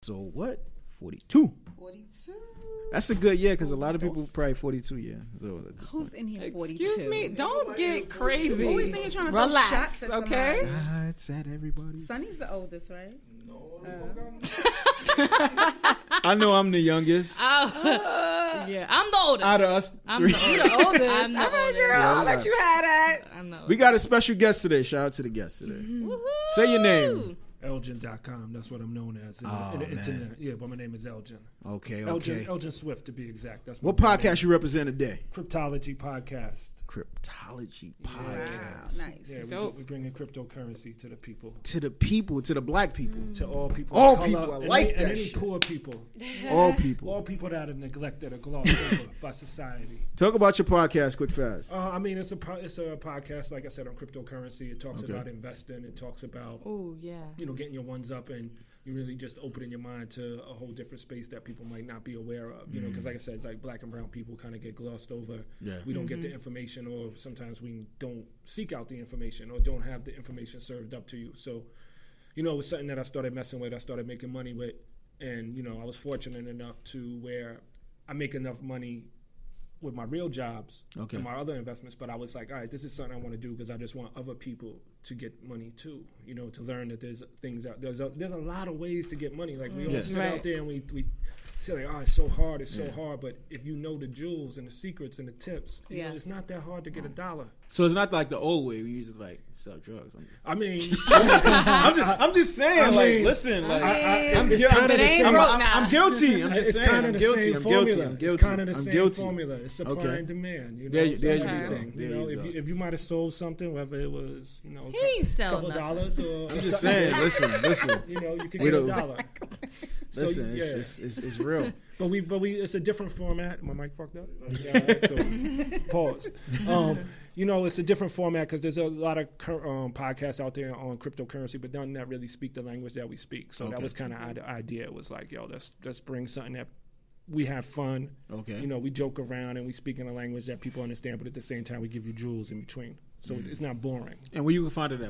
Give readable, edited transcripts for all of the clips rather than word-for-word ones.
So what? 42. 42. That's a good year because a lot of people probably 42. Yeah. So who's in here? 42. Excuse me. Don't get crazy. Who is in here trying to relax, throw shots at okay? somebody? That's at everybody. Sonny's the oldest, right? I know I'm the youngest. Yeah, I'm the oldest. Out of us, I'm the oldest. I'm the All right, oldest. girl. Yeah, I'll let you have that. I'm the oldest. we got a special guest today. Shout out to the guest today. Woohoo. Say your name. Elgin.com. That's what I'm known as. In the internet. Yeah, but my name is Elgin. Okay. Elgin Swift, to be exact. That's What my podcast you represent today? Cryptology Podcast. Cryptology Podcast. Nice. Yeah, we bring in cryptocurrency to the people. To the people, to the black people. To all people. All of color, people. I and like any, that and any shit. poor people. All people. All people that are neglected or glossed over by society. Talk about your podcast quick fast. I mean, it's a podcast, like I said, on cryptocurrency. It talks about investing. It talks about, getting your ones up, and you really just opening your mind to a whole different space that people might not be aware of. You know, because like I said, it's like black and brown people kind of get glossed over. Yeah. We don't get the information, or sometimes we don't seek out the information, or don't have the information served up to you. So, it was something that I started messing with. I started making money with, and I was fortunate enough to where I make enough money with my real jobs and my other investments, but I was like, all right, this is something I want to do because I just want other people to get money too, to learn that there's things out there's a lot of ways to get money. Like we all sit out there and we say like, oh, it's so hard, but if you know the jewels and the secrets and the tips, it's not that hard to get $1. So it's not like the old way we used to like sell drugs. I mean, I'm just saying. Listen, I'm guilty. I'm guilty. I'm just saying. Kind of I'm the guilty. same I'm formula. guilty. It's kind of the I'm same guilty. formula. It's supply and demand. There you so go. everything. There you go. If you might have sold something, whether it was He ain't sell couple nothing. dollars or I'm just saying. Listen. you could get $1. Listen, it's real. But it's a different format. My mic fucked up? Yeah, cool. Pause. It's a different format because there's a lot of podcasts out there on cryptocurrency, but none that really speak the language that we speak. So that was kind of the idea. It was like, let's bring something that we have fun. Okay. We joke around and we speak in a language that people understand, but at the same time, we give you jewels in between. So it's not boring. And where you can find it at?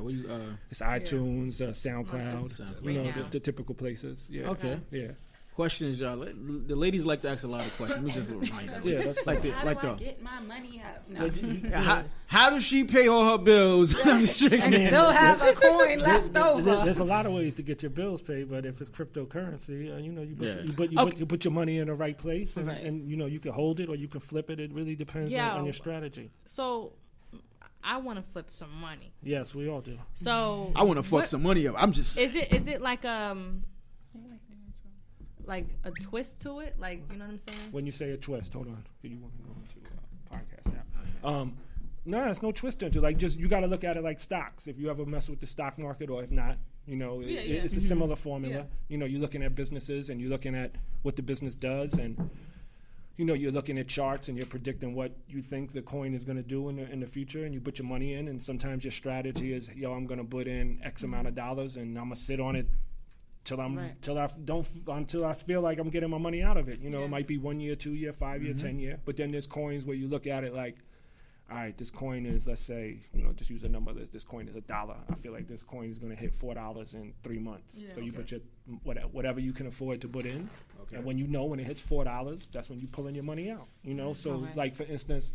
It's iTunes, SoundCloud, the typical places. Yeah. Okay. Yeah. Questions, y'all. The ladies like to ask a lot of questions. Let me just remind them. Yeah, that's How do I get my money out? No. How does she pay all her bills? And still have a coin left over. There's a lot of ways to get your bills paid, but if it's cryptocurrency, you put your money in the right place, and you can hold it or you can flip it. It really depends on your strategy. So I want to flip some money. Yes, we all do. So I want to fuck some money up. I'm just. Is it like a twist to it? Like, you know what I'm saying? When you say a twist, hold on. You want to go into podcast now? No, there's no twist into it. Like, just you got to look at it like stocks. If you ever mess with the stock market, or if not, it's a similar formula. You're looking at businesses and you're looking at what the business does, and you're looking at charts and you're predicting what you think the coin is going to do in the future, and you put your money in. And sometimes your strategy is, I'm going to put in X amount of dollars, and I'm gonna sit on it until I feel like I'm getting my money out of it. It might be 1 year, 2 year, 5 year, 10 year. But then there's coins where you look at it like, all right, this coin is, let's say, just use a number. This coin is $1. I feel like this coin is going to hit $4 in 3 months. So you put your whatever you can afford to put in. Okay. And when when it hits $4, that's when you pulling your money out. Like for instance,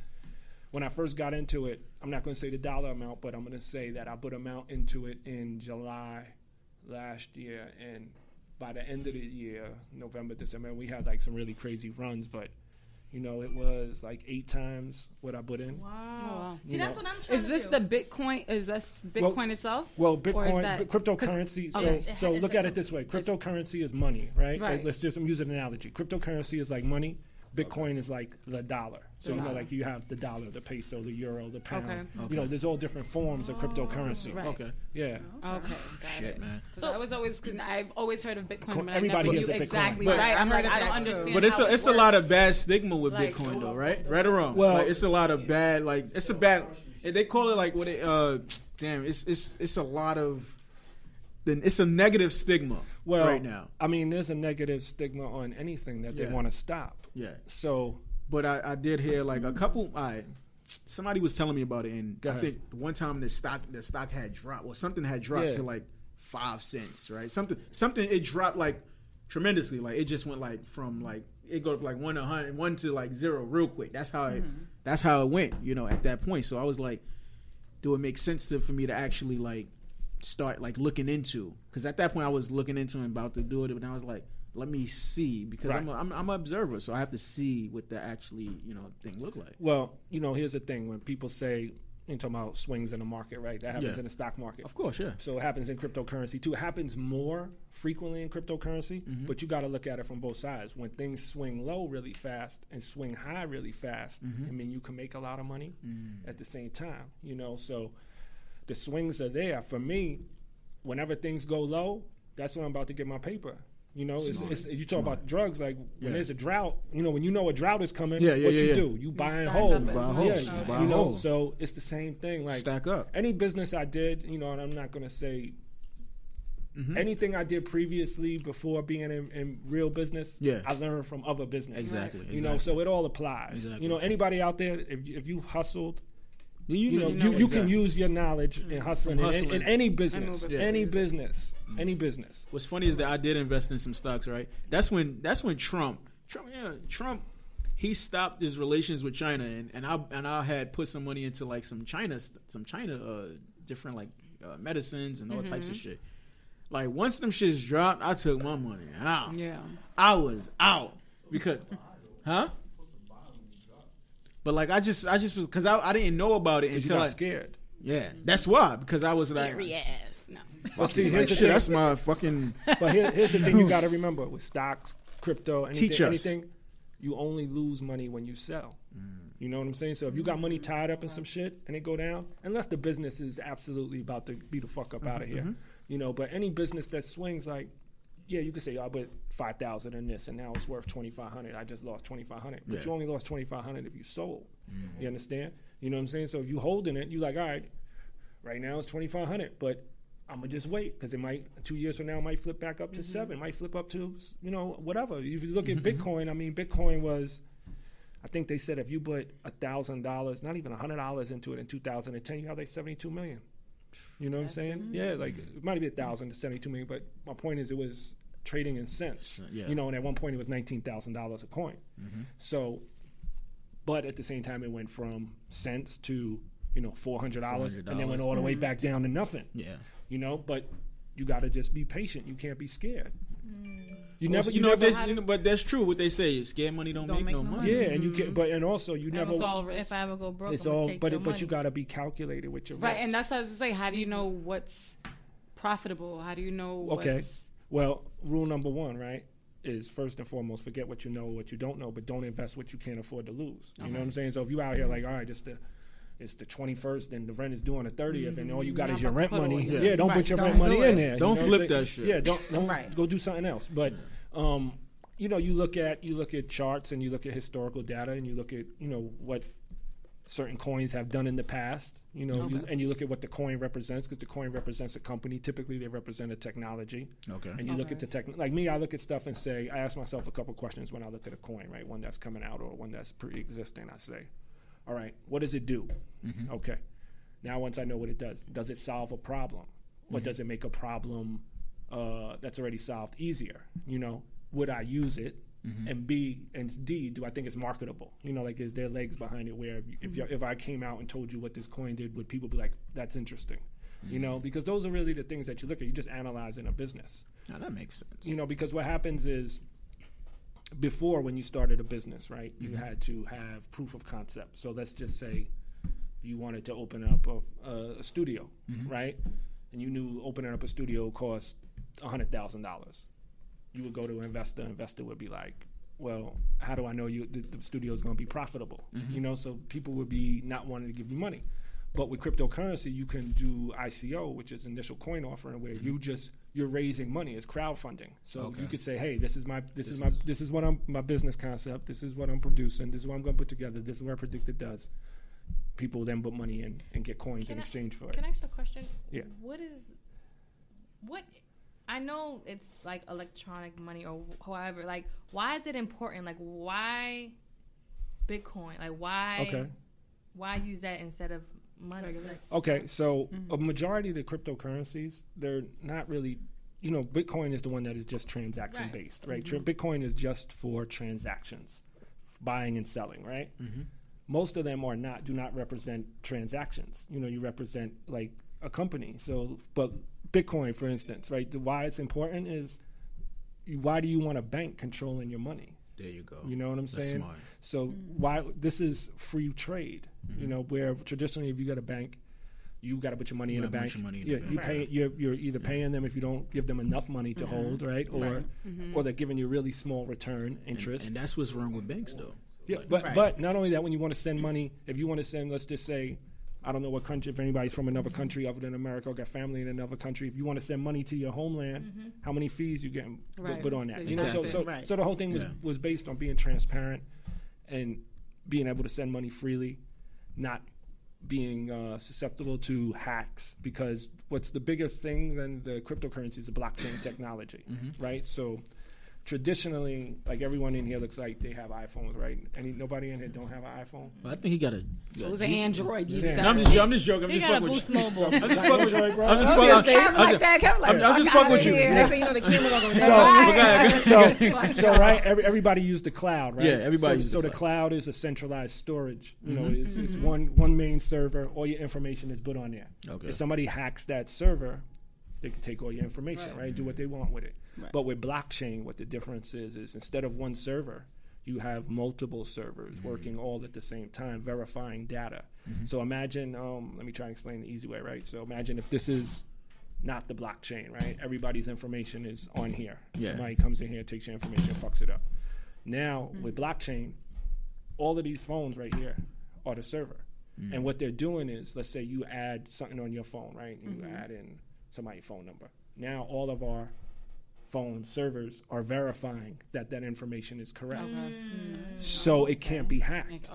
when I first got into it, I'm not going to say the dollar amount, but I'm going to say that I put amount into it in July last year, and by the end of the year, November, December, we had like some really crazy runs, but it was like 8 times what I put in. Wow. See, that's what I'm trying to do. Is this the Bitcoin? Is this Bitcoin itself? Well, Bitcoin, cryptocurrency. So look at it this way. Cryptocurrency is money, right? Let's just use an analogy. Cryptocurrency is like money. Bitcoin is like the dollar. So, like you have the dollar, the peso, the euro, the pound. Okay. There's all different forms of cryptocurrency. Right. Okay. Yeah. Okay. Shit, man. So I've always heard of Bitcoin, but everybody I never has knew a Bitcoin. exactly But right. I'm like, I don't understand. But it's how a lot of bad stigma with Bitcoin, though, right? Right or wrong? Well, it's a lot of bad. Like it's a bad. They call it like what it. Damn, it's a lot of. It's a negative stigma right now. I mean, there's a negative stigma on anything that they want to stop. Yeah. So. But I did hear like a couple. Somebody was telling me about it, and I think one time the stock had dropped, or something had dropped to like 5 cents, right? Something it dropped like tremendously. Like it just went like from like it goes like 1 to 100, 1 to like 0 real quick. That's how it went. You know, at that point. So I was like, do it make sense for me to actually like start like looking into? Because at that point I was looking into and about to do it, but I was like, let me see, because I'm an observer, so I have to see what the actually thing look like. Well, here's the thing: when people say, you're talking about swings in the market, right? That happens in the stock market, of course, yeah. So it happens in cryptocurrency too. It happens more frequently in cryptocurrency, but you got to look at it from both sides. When things swing low really fast and swing high really fast, I mean, you can make a lot of money at the same time. So the swings are there for me. Whenever things go low, that's when I'm about to get my paper. It's you talk about drugs, like when there's a drought, when you know a drought is coming, what you do? You buy and hold. So it's the same thing. Like stack up. Any business I did, and I'm not going to say anything I did previously before being in real business, I learned from other business. Exactly. So it all applies. Exactly. Anybody out there, if you hustled, you can use your knowledge in hustling in any business, any business. What's funny is that I did invest in some stocks, right? That's when Trump, he stopped his relations with China, and I had put some money into like some China different like medicines and all types of shit. Like once them shits dropped, I took my money out. Yeah, I was out because, But like I just was because I didn't know about it until I got scared. Yeah, that's why, because I was scary ass. No. Well, see, here's the shit. That's my fucking. But here's the thing you got to remember with stocks, crypto, anything, you only lose money when you sell. You know what I'm saying? So if you got money tied up in some shit and it go down, unless the business is absolutely about to be the fuck up out of here, But any business that swings, like, yeah, you could say, I put $5,000 in this, and now it's worth $2,500. I just lost $2,500, but you only lost $2,500 if you sold. You understand? You know what I'm saying? So if you holding it, you like, all right, right now it's $2,500, but I'm gonna just wait because it might 2 years from now it might flip back up to $7, might flip up to whatever. If you look at Bitcoin, I mean, Bitcoin was, I think they said if you put $1,000, not even $100 into it in 2010, you have like 72 million. You know what I'm saying? Yeah, like it might be 1,000 to 72 million, but my point is it was trading in cents. And at one point it was $19,000 a coin. So, but at the same time it went from cents to $400, and then went all the way back down to nothing. But you got to just be patient. You can't be scared. But that's true. What they say, scared money don't make no money. Yeah, and you can, and also you never. If I ever go broke, it's all. But you got to be calculated with your risk. And that's what I was saying. How do you know what's profitable? How do you know? Okay. Well, rule number 1, right, is first and foremost, forget what you know, what you don't know, but don't invest what you can't afford to lose. You know what I'm saying? So if you out here like, all right, it's the 21st and the rent is due on the 30th, and all you got is your rent money. Don't put your rent money in there. Don't flip that shit. Yeah, don't go do something else. But you look at charts and you look at historical data and you look at what certain coins have done in the past. And you look at what the coin represents, because the coin represents a company. Typically, they represent a technology. Okay. And you look at the tech. Like me, I look at stuff and say, I ask myself a couple questions when I look at a coin, right? One that's coming out or one that's pre-existing. I say, all right, what does it do? Okay. Now, once I know what it does it solve a problem? Or does it make a problem that's already solved easier? Would I use it? And B and D, do I think it's marketable? Like, is there legs behind it where if I came out and told you what this coin did, would people be like, that's interesting? Because those are really the things that you look at. You just analyze in a business. Now, that makes sense. Because what happens is, before, when you started a business, right, you had to have proof of concept. So let's just say you wanted to open up a studio, right? And you knew opening up a studio cost $100,000. You would go to an investor. Investor would be like, well, how do I know the studio is going to be profitable? So people would be not wanting to give you money. But with cryptocurrency, you can do ICO, which is initial coin offering, where you're raising money. It's crowdfunding. So you could say, hey, this is my business concept. This is what I'm producing. This is what I'm going to put together. This is what I predict it does. People then put money in and get coins in exchange for it. Can I ask you a question? Yeah. What? I know it's like electronic money or however. Like, why is it important? Like, why Bitcoin? Like, why use that instead of money? Okay, so a majority of the cryptocurrencies, they're not really Bitcoin is the one that is just transaction based, right? Bitcoin is just for transactions, buying and selling, right? Most of them do not represent transactions. You represent like a company. So, but Bitcoin, for instance, right? Why it's important is, why do you want a bank controlling your money? There you go. You know what I'm saying? Smart. So why this is free trade? Where traditionally, if you got a bank, you got to put your money in a bank. You're either paying them if you don't give them enough money to hold, right? Or they're giving you really small return interest. And that's what's wrong with banks, though. Yeah, but not only that, when you want to send money, if you want to send, let's just say, I don't know what country, if anybody's from another country other than America or got family in another country, if you want to send money to your homeland, how many fees you getting put on that? So the whole thing was based on being transparent and being able to send money freely, not being susceptible to hacks, because what's the bigger thing than the cryptocurrency is the blockchain technology, right? So traditionally, like everyone in here looks like they have iPhones, right? Nobody in here don't have an iPhone? Well, I think he got a... It was an Android. I'm just joking. I'm just fucking with you. I'm just fucking with you, bro. I'm just fucking with you. Next thing you know, the camera gonna So right, everybody used the cloud, right? Yeah, everybody used the cloud is a centralized storage. It's one main server. All your information is put on there. Okay. If somebody hacks that server, they can take all your information, right? Do what they want with it. Right. But with blockchain, what the difference is instead of one server, you have multiple servers working all at the same time, verifying data. So imagine, let me try and explain the easy way, right? So imagine if this is not the blockchain, right? Everybody's information is on here. Yeah. Somebody comes in here, takes your information, fucks it up. Now, with blockchain, all of these phones right here are the server. And what they're doing is, let's say you add something on your phone, right? You add in somebody's phone number. Now all of our phone servers are verifying that information is correct. So it can't be hacked.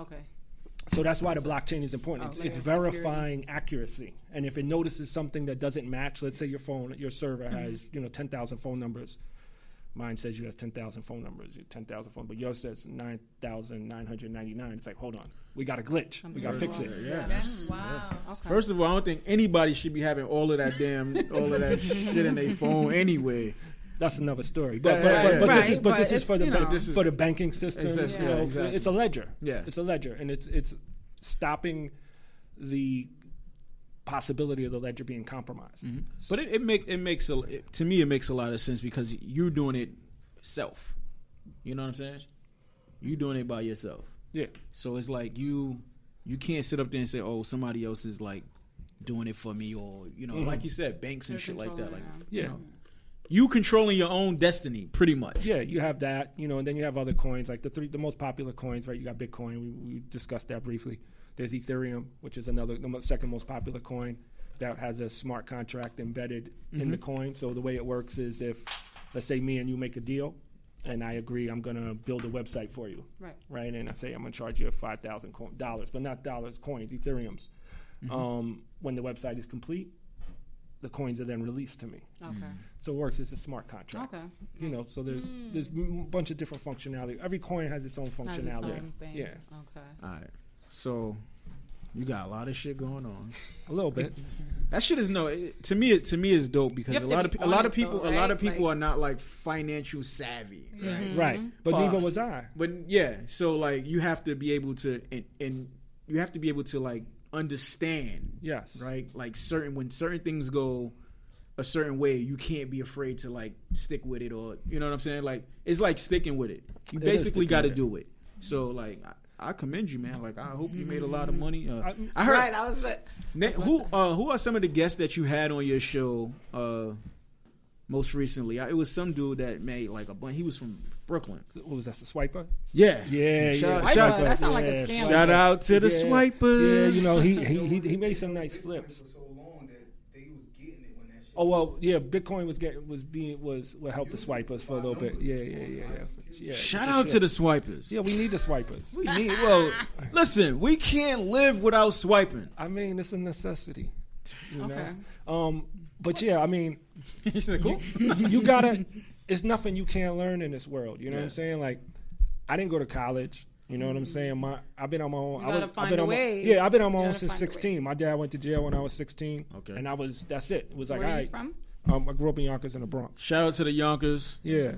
So that's why the blockchain is important. It's verifying accuracy. And if it notices something that doesn't match, let's say your server has 10,000 phone numbers. Mine says you have 10,000 phone numbers, 10,000 phone, but yours says 9,999. It's like, hold on, we got a glitch. We got to fix it. Wow. Okay. First of all, I don't think anybody should be having all of that shit in their phone anyway. That's another story. But this is for the banking system. Exactly. It's a ledger. Yeah, it's a ledger, and it's stopping the possibility of the ledger being compromised. But it makes to me it makes a lot of sense because you're doing it self. You know what I'm saying? You're doing it by yourself. Yeah. So it's like you can't sit up there and say, oh, somebody else is like doing it for me, or like you said, banks and shit like that. Like you controlling your own destiny, pretty much. Yeah, you have that, and then you have other coins, like the most popular coins, right? You got Bitcoin. We discussed that briefly. There's Ethereum, which is the second most popular coin that has a smart contract embedded in the coin. So the way it works is if, let's say me and you make a deal, and I agree I'm going to build a website for you, right? And I say I'm going to charge you $5,000, but not dollars, coins, Ethereums. When the website is complete, the coins are then released to me. Okay. So it works as a smart contract. Okay. So there's a bunch of different functionality. Every coin has its own functionality. Yeah. Okay. All right. So you got a lot of shit going on. A little bit. That shit is to me is dope because a lot of people are not like financial savvy, right? Right. But neither was I. But yeah, so like you have to be able to and you have to be able to like understand. Yes. Right? Like when certain things go a certain way, you can't be afraid to like stick with it, or you know what I'm saying? Like it's like sticking with it. You basically got to do it. So like I commend you, man. Like I hope you made a lot of money. I heard. Right, I was. Who are some of the guests that you had on your show most recently? It was some dude that made like a bunch. He was from Brooklyn. What was that? The Swiper? Yeah. Shout that sounds like a scam. Shout out to the Swipers. Yeah, he made some nice flips. Oh well, yeah. Bitcoin was what helped the Swipers for a little bit. Yeah. Shout out to the Swipers. Yeah, we need the Swipers. Listen, we can't live without swiping. I mean, it's a necessity. You know? But yeah, I mean, you gotta. It's nothing you can't learn in this world. You know what I'm saying? Like, I didn't go to college. You know what I'm saying? I've been on my own. I've been on my own since 16. My dad went to jail when I was 16. Okay. And that's it. It was like, Where are you from? I grew up in Yonkers in the Bronx. Shout out to the Yonkers. Yeah.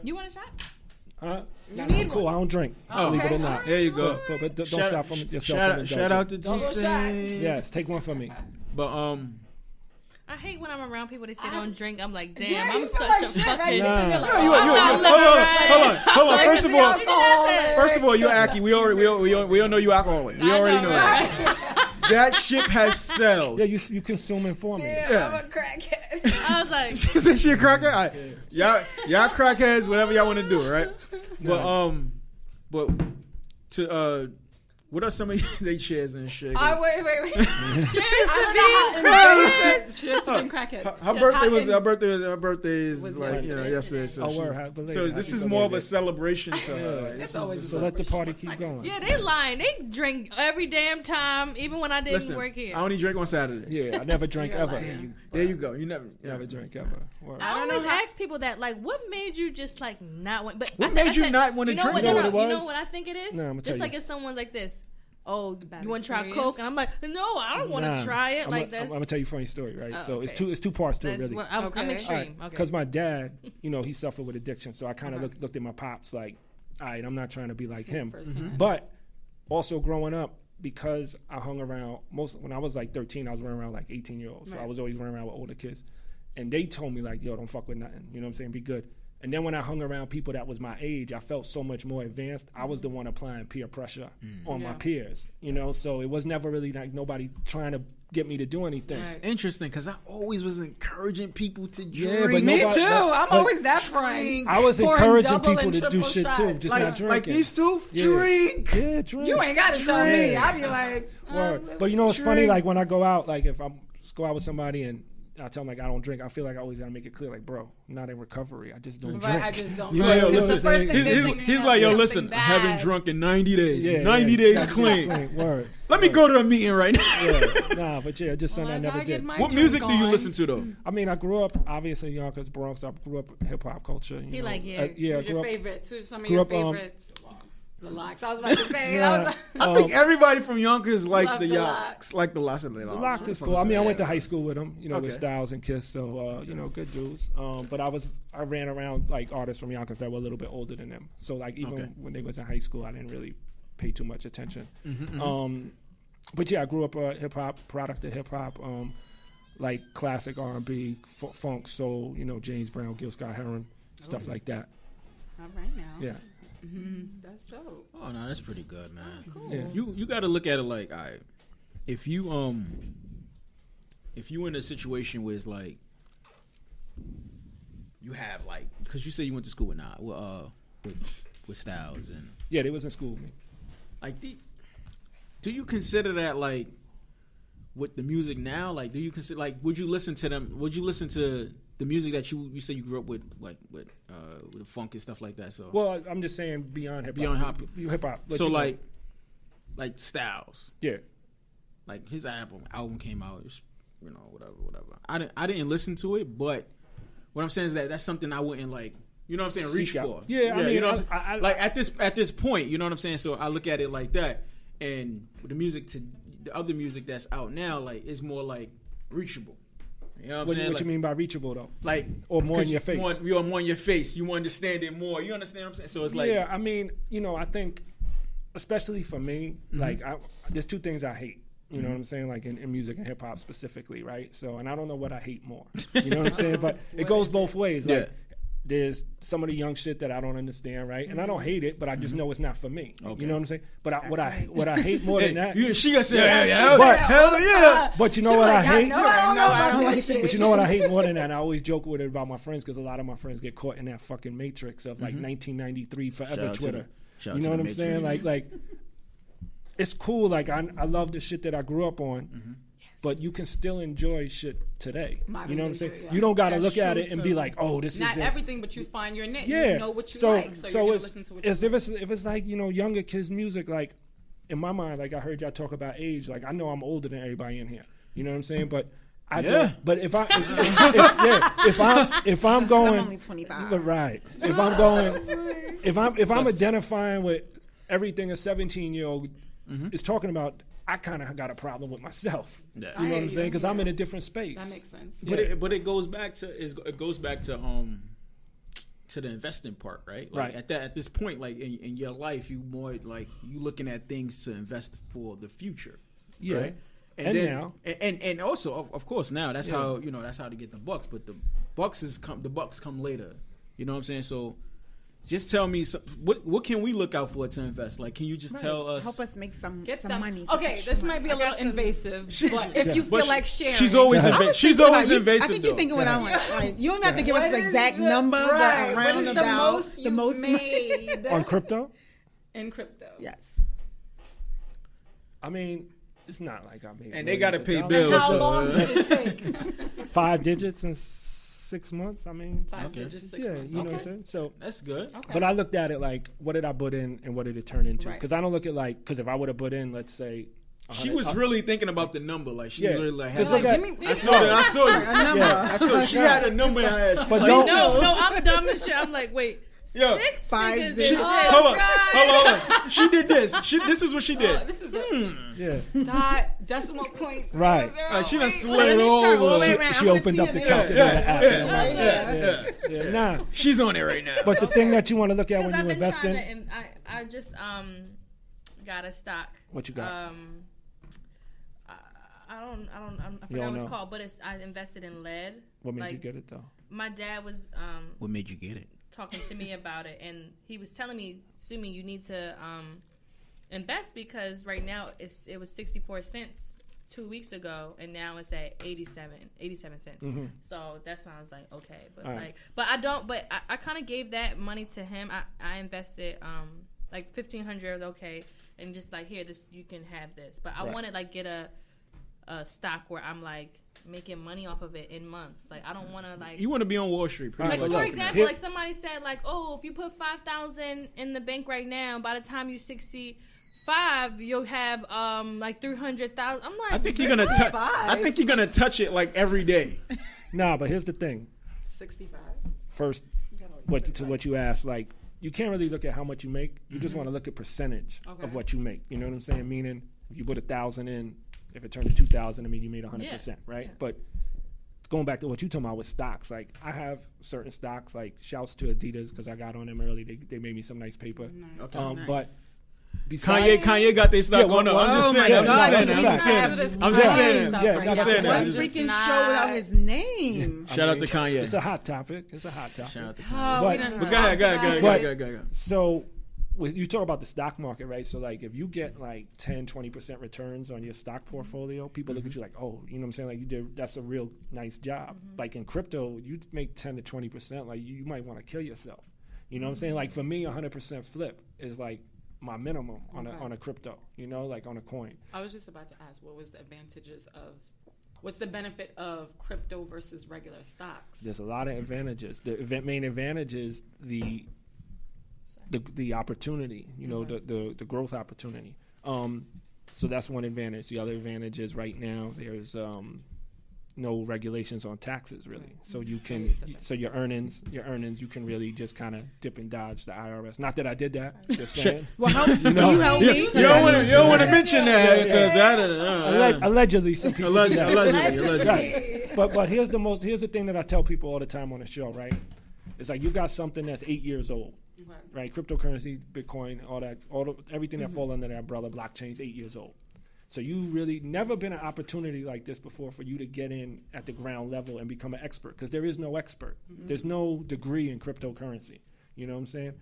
You want a shot? You need cool. I don't drink. Believe it or not. There you go. But don't stop from yourself. Shout out to TC. Yes, take one from me. But I hate when I'm around people. They say don't drink. I'm like, damn, Yeah, I'm you feel such like a shit, fucking. right? You feel like, hold on. Like, First of all, you're Aki. We all know you alcoholic. We already know that. That ship has sailed. Yeah, you consuming for me. Yeah. I'm a crackhead. I was like, She said she a crackhead. All right. Y'all crackheads, whatever y'all want to do, right? But to what are some of they shares and shit? Wait. Cheers to being crackhead. Her birthday is was like yesterday. So this is more of a celebration to her. It's always So let the party keep going. yeah, they lying. They drink every damn time, even when I didn't work here. I only drink on Saturdays. Yeah, I never drank ever. There you go. You never Drink ever. Word. I always ask people that, like, what made you just like not want? But What made you not want to drink? What, You know what it you know was? what I think it is? No, I'm gonna just tell like you. if someone's like this. Oh, Bad you want to try experience? Coke? And I'm like, no, I don't want to try it like this. I'm gonna tell you a funny story, right? Oh, so okay. it's two parts to it, That's really. what- I'm Okay. extreme. Okay. Because my dad, he suffered with addiction, so I kind of looked at my pops like, all right, I'm not trying to be like him. But also growing up, because I hung around when I was like 13, I was running around like 18-year-olds. So I was always running around with older kids. And they told me like, yo, don't fuck with nothing. You know what I'm saying? Be good. And then when I hung around people that was my age, I felt so much more advanced. I was the one applying peer pressure on my peers, So it was never really like nobody trying to get me to do anything. It's interesting because I always was encouraging people to drink. Yeah, but Me nobody- too. I'm but- always that friend. I was Pouring encouraging double people and to do triple shit shots. too, just not drinking. Like these two? Yeah. Drink. Yeah, drink. You ain't got to tell me. I be like, Word. But you know what's funny? drink. Like when I go out, like if I go out with somebody and I tell them like I don't drink, I feel like I always gotta make it clear, like, bro, I'm not in recovery. I just don't right, drink. I just don't. He's like, yo, It's the listen. first thing they're thinking He's of like, yo, is listen. something I haven't bad. drunk in 90 days. Yeah, 90 yeah, days exactly. clean. Word. Let me go to a meeting right now. Yeah. Nah, but yeah, just something I Unless never I get did. my What drink music do you on. listen to though? I mean, I grew up obviously in Yonkers, Bronx. I grew up hip hop culture. You He know. like, yeah. yeah. I Who's grew your up. favorites? Who's some of grew your up, favorites? The Locks. I was about to say. Yeah. That I think everybody from Yonkers like Love the the Yaks. Like the Locks. The Lock is cool. I mean, I went to high school with them, with Okay. Styles and Kiss, so good dudes. But I ran around like artists from Yonkers that were a little bit older than them. So like even when they was in high school, I didn't really pay too much attention. But yeah, I grew up hip hop, product of hip hop, like classic R&B, funk, soul. James Brown, Gil Scott-Heron, stuff like that. all right now. Yeah. That's dope. Oh no, that's pretty good, man. Cool. Yeah. You got to look at it like, all right, if you in a situation where it's like you have like, because you said you went to school with Styles and Yeah, they was in school with me. like, do you consider that like with the music now? Like, do you consider like would you listen to them? Would you listen to the music that you said you grew up with, like with the funk and stuff like that? So Well, I'm just saying beyond hip hop. Beyond hip hop. so like Styles. Yeah. Like his album came out, it was, whatever. I didn't listen to it, but what I'm saying is that that's something I wouldn't like. You know what I'm saying? Reach Seek out. for. Yeah, I mean, you know, what I'm I- saying? Like at this point, you know what I'm saying. So I look at it like that, and the other music that's out now, like is more like reachable. You know what I'm saying? What Like, you mean by reachable though? like Or more in 'cause your face. You're more in your face. You understand it more. You understand what I'm saying? So it's like, Yeah, I mean, I think, especially for me, like, there's two things I hate. You know what I'm saying? Like in music and hip hop specifically, right? So, and I don't know what I hate more. You know what I'm saying? But it goes both ways. Like, there's some of the young shit that I don't understand, right? And I don't hate it, but I just know it's not for me. You know what I'm saying? But what I hate more than that. she gonna say, But hell yeah. But you know what I hate? I don't like shit. But you know what I hate more than that? And I always joke with it about my friends because a lot of my friends get caught in that fucking matrix of like 1993 forever Twitter. You know what I'm saying? Like it's cool. Like I love the shit that I grew up on, but you can still enjoy shit today. You know what I'm saying? Yeah. You don't got to That's look at true, it and too. be like, oh, this Not is it. everything, but you find your niche. Yeah. You know what you like, so you're gonna listen to what you if it's like younger kids' music, like in my mind, like I heard y'all talk about age. Like I know I'm older than everybody in here. You know what I'm saying? But I don't. But if I'm going, I'm only 25. But right. If I'm going, if I'm identifying with everything a 17-year-old is talking about, I kind of got a problem with myself. Yeah. You know what I'm saying? Because I'm in a different space. That makes sense. But it goes back to the investing part, right? Like Right. at this point, like in your life, you more like you looking at things to invest for the future. Yeah. Right? And then, now. and also of course now that's how that's how to get the bucks. But the bucks come later. You know what I'm saying? So just tell me what can we look out for to invest? Like, can you just tell us? Help us make some Get money. Okay, this might be a little invasive, but if you feel like sharing, she's always She's invasive. I think you're thinking what I want. Like, you don't have to give us the exact number, but right, around what is about the most made On crypto? in crypto. Yes. I mean, it's not like I made. And they gotta pay And bills. how long did it take? 5 digits in 6 months. I mean, 5 digits, 6 yeah, months. you know what I'm saying. So That's good. Okay. But I looked at it like, what did I put in and what did it turn into? Right. Because I don't look at like, because if I would have put in, let's say, She was really thinking about the number. Like she Yeah. really like. Because Had, look Like, at, give me, I saw you. A number. Yeah. I saw she had a number in her head. She But like, don't- No, I'm dumb as shit. I'm like, wait, Yo, 6 5 figures digits. is hold on. She did this. This is what she did. this is the yeah, dot decimal point. Right. She done Let slid me turn all the over. way she, around. she I wanna opened see up it, the man. calculator Right app. here. Nah, She's on it right now. but the thing that you want to look at when I've you been invest trying in, to. I just got a stock. what you got? I You forgot don't what it's know. called, but I invested in lead. What made you like, get it though? My dad was What made you get it? talking to me about it, and he was telling me, Sumi, you need to invest because right now it was 64 cents 2 weeks ago, and now it's at 87 cents. Mm-hmm. So that's when I was like, okay, but All like, right. but I don't. But I kind of gave that money to him. I invested like $1,500, okay, and just like here, this you can have this. But I Right. want to like get a stock where I'm like making money off of it in months. Like I don't want to like. You want to be on Wall Street, pretty Like much. look, for example, here- like somebody said, like, oh, if you put 5,000 in the bank right now, by the time you're 65, you'll have like 300,000. I'm like, I think you're gonna touch. 65. I think you're gonna touch it like every day. Nah, but here's the thing. 65. First, what you asked, like, you can't really look at how much you make. You just want to look at percentage Okay. of what you make. You know what I'm saying? Meaning, if you put 1,000 in, if it turned to 2,000, I mean, you made 100%, right? Yeah. But going back to what you talking about with stocks, like I have certain stocks, like shouts to Adidas because I got on them early. They made me some nice paper. Okay. But besides, Kanye got their stuff Yeah, going well, up. I'm just oh my saying. God, I'm just that's saying. a fact. I'm just saying. Yeah, I'm just saying. One I'm just saying. freaking show without his name. Shout out to Kanye. it's a hot topic. It's a hot topic. Shout out to Oh, Kanye. But- we done But go ahead. But- Go ahead. So you talk about the stock market, right? So like if you get like 10, 20% returns on your stock portfolio, people look at you like, oh, you know what I'm saying? Like you did, that's a real nice job. Like in crypto, you make 10 to 20%, like you might want to kill yourself. You know what I'm saying? Like for me, 100% flip is like my minimum on a crypto, you know, like on a coin. I was just about to ask, what was the advantages of, what's the benefit of crypto versus regular stocks? There's a lot of advantages. The main advantage is the opportunity, you know, the growth opportunity. So that's one advantage. The other advantage is right now there's no regulations on taxes really. So you can, so your earnings, you can really just kind of dip and dodge the IRS. Not that I did that. Just saying. Well, can you help me? You don't want to mention that because Allegedly, some people do that. allegedly. Right. But here's the thing that I tell people all the time on the show, right? It's like you got something that's 8 years old, right? Cryptocurrency, Bitcoin, everything that fall under that umbrella, blockchain's 8 years old. So you really never been an opportunity like this before for you to get in at the ground level and become an expert, because there is no expert. There's no degree in cryptocurrency. You know what I'm saying?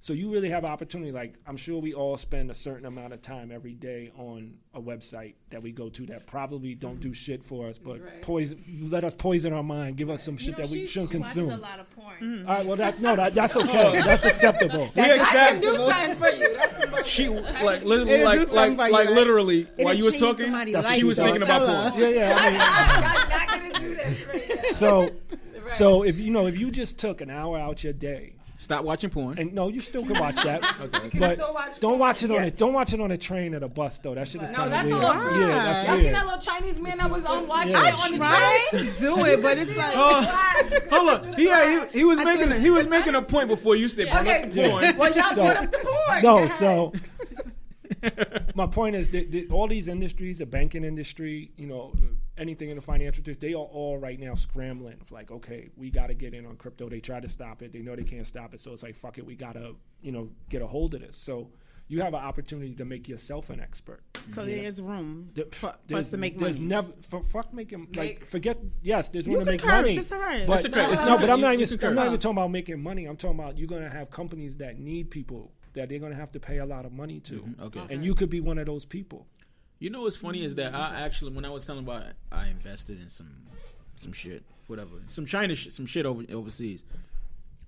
So you really have an opportunity. Like I'm sure we all spend a certain amount of time every day on a website that we go to that probably don't do shit for us, but let us poison our mind, give us some shit that we shouldn't consume. Watches a lot of porn. All right, well that's okay. That's acceptable. We I expect can do something for you. That's somebody. she like It'll do something for you, right? literally It'll while you was change talking, somebody's That's life, she was though. thinking about Fella. porn. Yeah. I mean, I'm not going to do this right now. so if you just took an hour out your day. Stop watching porn. And no, you still can watch that. can But still watch don't porn. watch it on a train or a bus though. That shit is No, kind of that's a weird. little weird. Yeah, that's Y'all weird. seen that little Chinese man that was on watching Yeah. it on the Try train? to do it, but it's like Hold on. He was making a point before you said bring up the porn. Well, y'all So- put up the porn. No, Go ahead. My point is that all these industries, the banking industry, anything in the financial industry, they are all right now scrambling. Like, okay, we got to get in on crypto. They try to stop it. They know they can't stop it. So it's like, fuck it. We got to, get a hold of this. So you have an opportunity to make yourself an expert. So there's room for us to make money. There's never fuck making forget. Yes, there's room to make curse, money. it's all right. But but I'm not even talking about making money. I'm talking about you're gonna have companies that need people that they're gonna have to pay a lot of money to. Mm-hmm. Okay. And you could be one of those people. You know what's funny is that I actually, when I was telling about it, I invested in some shit, whatever, some China shit, some shit overseas.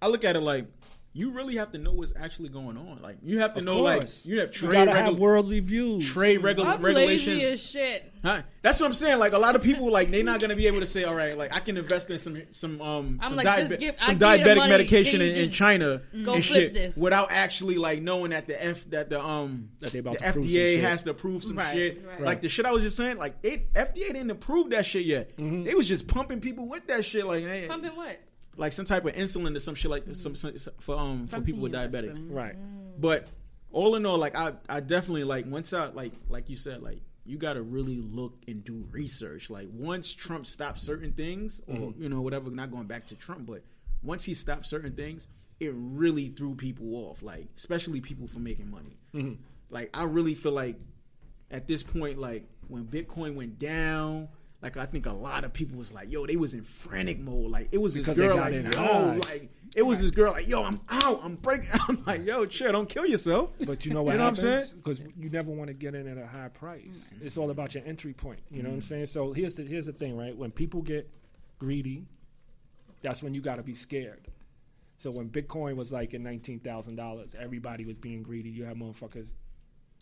I look at it like, you really have to know what's actually going on. Like, you have to know, like, you have trade. You gotta have worldly views. Trade regulations. Lazy as shit. Huh? That's what I'm saying. Like, a lot of people, like, they're not gonna be able to say, all right, like, I can invest in some diabetic medication in China and shit this. without actually, like, knowing that the FDA has to approve some shit. Right. Like the shit I was just saying, like, FDA didn't approve that shit yet. Mm-hmm. They was just pumping people with that shit, like, hey, Pumping what? like some type of insulin or some shit like for people with diabetics. Right. But all in all, like I definitely like once I like you said, like you got to really look and do research. Like once Trump stopped certain things, or whatever, not going back to Trump, but once he stopped certain things, it really threw people off. Like especially people for making money. Mm-hmm. Like I really feel like at this point, like when Bitcoin went down. Like I think a lot of people was like, yo, they was in frantic mode. Like it was because this girl like, yo, like it was this girl like, yo, I'm out, I'm breaking. I'm like, yo, chill, don't kill yourself. But you know what happens? Because you never want to get in at a high price. It's all about your entry point. You know what I'm saying? So here's the thing, right? When people get greedy, that's when you got to be scared. So when Bitcoin was like at $19,000, everybody was being greedy. You have motherfuckers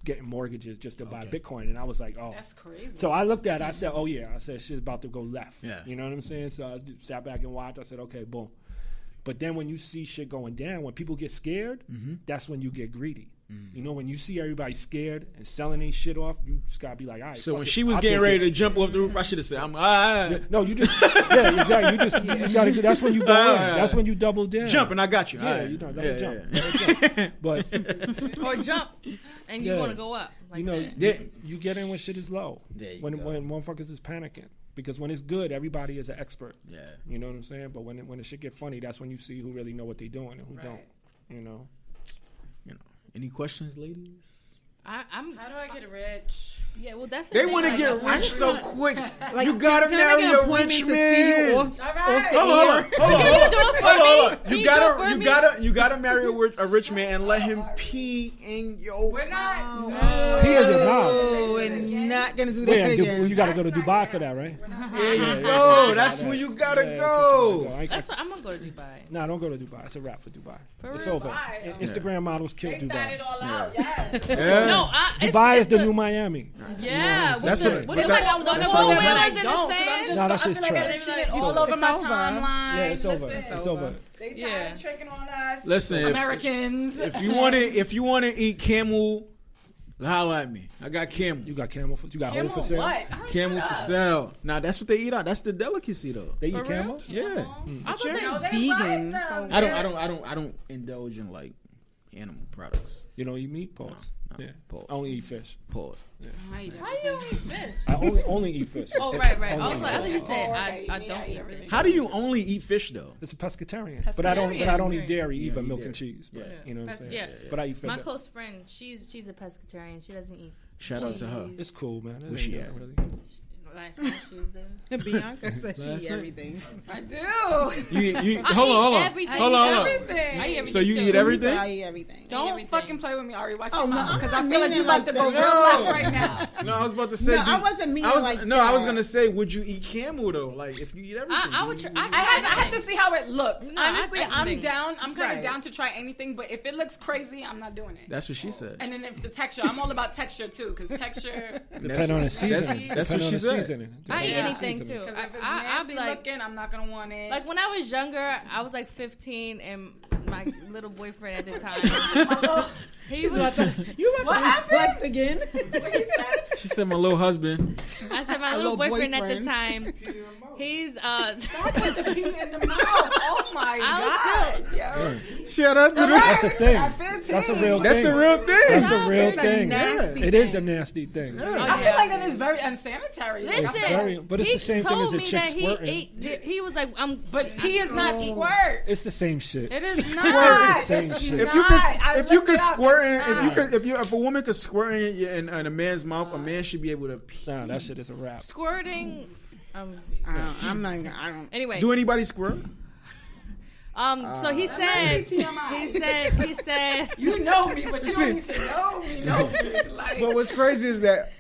getting mortgages just to buy Bitcoin, and I was like, oh, that's crazy. So I looked at it, I said, oh yeah, I said shit's about to go left. Yeah. You know what I'm saying? So I sat back and watched. I said, okay, boom. But then when you see shit going down, when people get scared, that's when you get greedy. You know, when you see everybody scared and selling their shit off, you just gotta be like, all right. So when she was getting ready to jump off the roof, I should have said, I'm all right. No, you just exactly. You just gotta. That's when you go in. That's when you double down. Jump and I got you. Yeah, right. you don't let it jump. But or jump and you want to go up. Like you get in when shit is low. When motherfuckers is panicking. Because when it's good, everybody is an expert. Yeah. You know what I'm saying? But when the shit get funny, that's when you see who really know what they're doing and who don't. You know. Any questions, ladies? I'm. How do I get rich? Yeah, well, that's the they thing. want to get rich so quick. Like, you gotta can marry a rich man. All right. Hold on. Can you do it for me? You gotta marry a rich man and let him pee in your We're not. Pee in your mouth. Oh, we're not gonna do that again. You gotta go to Dubai for that, right? There you go. That's where you gotta go. That's what I'm gonna go to Dubai. No, don't go to Dubai. It's a wrap for Dubai. It's real? over. Instagram models killed They Dubai. thought it all out. Yes. Yeah. No, Dubai is the new Miami. Yeah, That's what what is like a four wheelers in the sand? No, that's just trash. I've seen it all over my timeline. Yeah, it's over. Listen, It's over. They tired of tricking on us. Listen, Americans. if you want to eat camel, holla at me. I got camel. You got camel food. You got whole for sale. What? Camel for sale. Nah, that's what they eat out. That's the delicacy though. They eat For camel. Yeah. I thought No, they they vegan. like them. I don't indulge in like animal products. You don't eat meat? Pause. No. Yeah. Pause. I only eat fish. Pause. How you don't eat fish? I only eat fish. Oh, right. I Only thought eat you fish. said okay. I You don't eat eat everything. fish. How do you only eat fish though? It's a pescatarian. But I don't eat dairy Yeah, either, you milk dairy. and cheese. But, Yeah. you know what I'm saying? Yeah. But I eat fish. My close friend, she's a pescatarian. She doesn't eat. Shout out to her. cheese. It's cool, man. Where she at? Really. Last time she was there. Bianca said she Last eat night. everything. I do. Hold on. Everything. Hold on. Everything. I eat everything. So you too. eat everything? I eat everything. Don't everything. fucking play with me, Ari. Watch Oh, your no, mouth. Because I'm I feel not like you meaning about to go like real that. left right now. No, I was about to say. No, I wasn't meaning like No, I was that. gonna say, would you eat camel though? Like if you eat everything. I would. I have to see how it looks. No, Honestly, I I'm think- down. I'm kind of Right. down to try anything, but if it looks crazy, I'm not doing it. That's what she said. And then if the texture, I'm all about texture too, because texture. Depend on the season. That's what she said. I eat Yeah. anything too. Because if it's I'll nasty be like, looking, I'm not gonna want it. like when I was younger, I was like 15, and my little boyfriend at the time, he was. You What happened? reflect again. What you said? She said my little husband. I said my my little boyfriend at the time, he's Stop with the pee in the mouth. Oh my God. I Shout out to the. That's a thing. That's a real thing. That's a real thing. That's a real It's a thing. nasty It is a thing. nasty thing. Oh, I feel like that is very unsanitary. Listen, But it's he the same thing told as a me chick that squirting. he was like, But pee is not squirt. It's the same shit. It is Squirt not. is the same It's shit. If not. you could, I if you looked could it up, squirt it's in, if you not. if a woman could squirt in a man's mouth, a man should be able to pee. Nah, that shit is a wrap. squirting. I'm not. I don't. Anyway, Do anybody squirt? so he said, he said, You know me, but you See. don't need to know me. Like, But what's crazy is that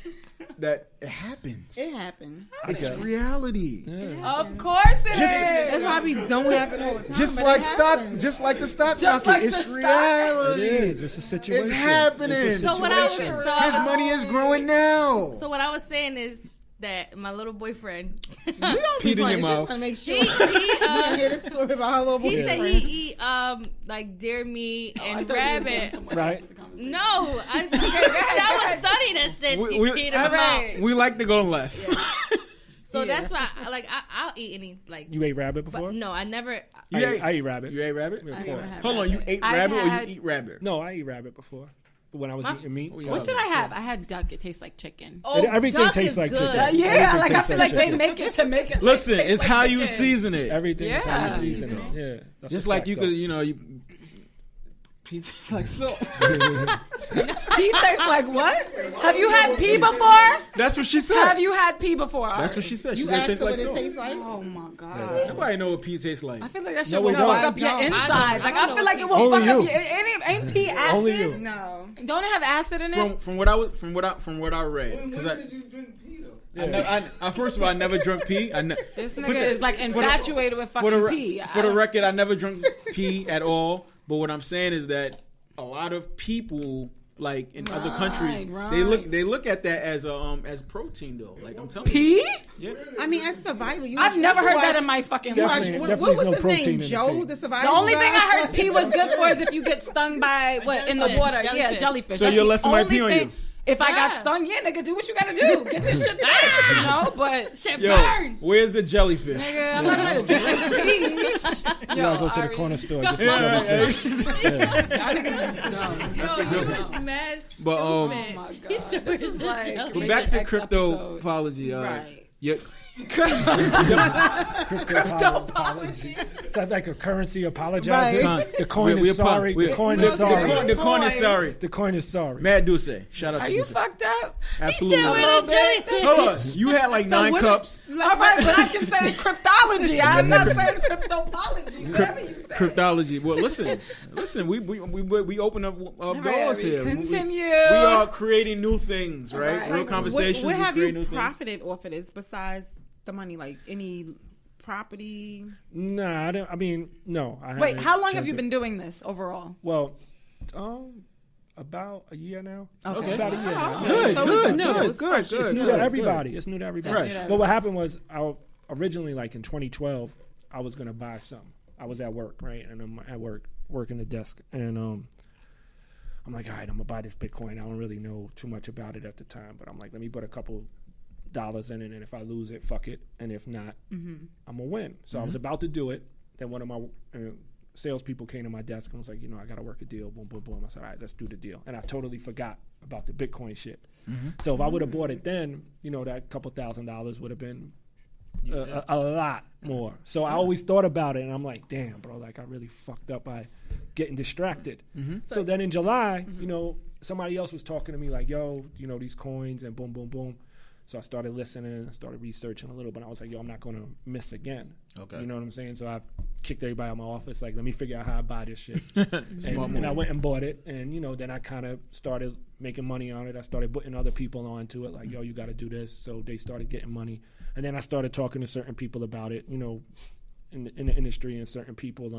it happens. It happened. It's guess. reality. of course it It is. probably don't happen all the time. Just but like it stop, happens. just like the stock Just market. like It's the stock- reality. It is. It's a situation. It's happening. It's a So what I was, situation. His money is growing now. so what I was saying is that my little boyfriend, You don't Peed be in your playing. mouth. Just to make sure. he You didn't hear the story about her little he boyfriend. said he like Dare Me and Rabbit. Right? No, that was Sonny that said he We- peed in my all right. mouth. We like to go left. So that's why, I'll eat any You ate rabbit before? But no, I never. I eat rabbit. You ate rabbit? Of course. Hold on, you ate I've rabbit or had- you eat rabbit? No, I eat rabbit before. When I was eating meat. yeah. What did I have? I had duck. It tastes like chicken. Oh, Everything duck tastes is like good. chicken. Yeah, Everything like I tastes feel like like they chicken. make it to make it. Listen, taste it's like how you chicken. season it. Everything is how Yeah. you season it. Yeah. That's Just a like fact, you though. could, you pee tastes like salt. Pee tastes like what? Have you had pee before? That's what she said. Have you had pee before? That's what she said. She You said it asked tastes her like what it salt. tastes like. Oh my god. Somebody know what pee tastes like. I feel like that shit No, will we fuck don't. up your I don't. insides. Like I know feel like it what will Only fuck up you. your. Ain't pee acid? Only you. No. Don't it have acid in it? From what I read, because you drink pee though? I first of all I never drunk pee. This Put nigga the- is like infatuated with for the fucking re- pee. for the record, I never drunk pee at all. But what I'm saying is that a lot of people, like in other countries, right. they look at that as protein though. Like I'm telling you, Pee? yeah. I mean, as survival, I've never heard that in my. my fucking Definitely. life. What was no his protein name? in the Joe, pee. the survival. The only thing I guy? heard pee was good for is if you get stung by what in the Jellyfish, water. Yeah, jellyfish. jellyfish. So That's you'll the let somebody only pee on thing- you? If I got Yeah. stung, yeah, nigga, do what you gotta do. Get this shit fixed, you know. But shit Yo, burn. where's the jellyfish? Nigga, I'm not trying to drink pee. You gotta go to the Ari, corner store and get some Yeah, jellyfish. Y'all niggas is dumb. That's a good one. He's mad But, Oh my god. This is like But back to Rated X episode. cryptology. Right. Yeah, Cryptology. Is that like a currency apologizing? Right. The coin We is sorry. we- The coin is sorry. The coin is sorry. The coin is sorry. Mad Duce. Shout out Are to you Duce. fucked up? Absolutely. He said A we're little the bit. jellyfish. Hold on. You had like 9 what- cups. All right, but I can say cryptology. I'm not saying cryptopology. Whatever you say. Cryptology. Well, listen. We open up All doors we here. continue. We are creating new things, right? right. Real Like, conversations. What we have create you new things. profited off of this besides the money? Like any property? Nah, I don't. I mean, no. I Wait, haven't how long have jumped you in. been doing this overall? Well, about a year now. Okay. About a year now. Good, So good, it's new. good, It's good, fresh. good. It's new good, to everybody. It's new to everybody. Fresh. But what happened was, I originally, like in 2012, I was gonna buy something. I was at work, right, and I'm at work working the desk, and I'm like, all right, I'm gonna buy this Bitcoin. I don't really know too much about it at the time, but I'm like, let me put a couple dollars in it, and if I lose it, fuck it, and if not, I'm gonna win. So I was about to do it. Then one of my salespeople came to my desk and was like, I gotta work a deal. Boom, boom, boom. I said, all right, let's do the deal. And I totally forgot about the Bitcoin shit. So if I would have bought it then, that couple $1,000s would have been a lot more. So I always thought about it, and I'm like, damn, bro, like I really fucked up by getting distracted. So then in July, somebody else was talking to me like, yo, these coins and boom, boom, boom. So I started listening, I started researching a little bit. I was like, yo, I'm not going to miss again. Okay. You know what I'm saying? So I kicked everybody out of my office, like, let me figure out how I buy this shit. Smart and I move. went and bought it. And, then I kind of started making money on it. I started putting other people onto it, like, yo, you got to do this. So they started getting money. And then I started talking to certain people about it, in the industry, and certain people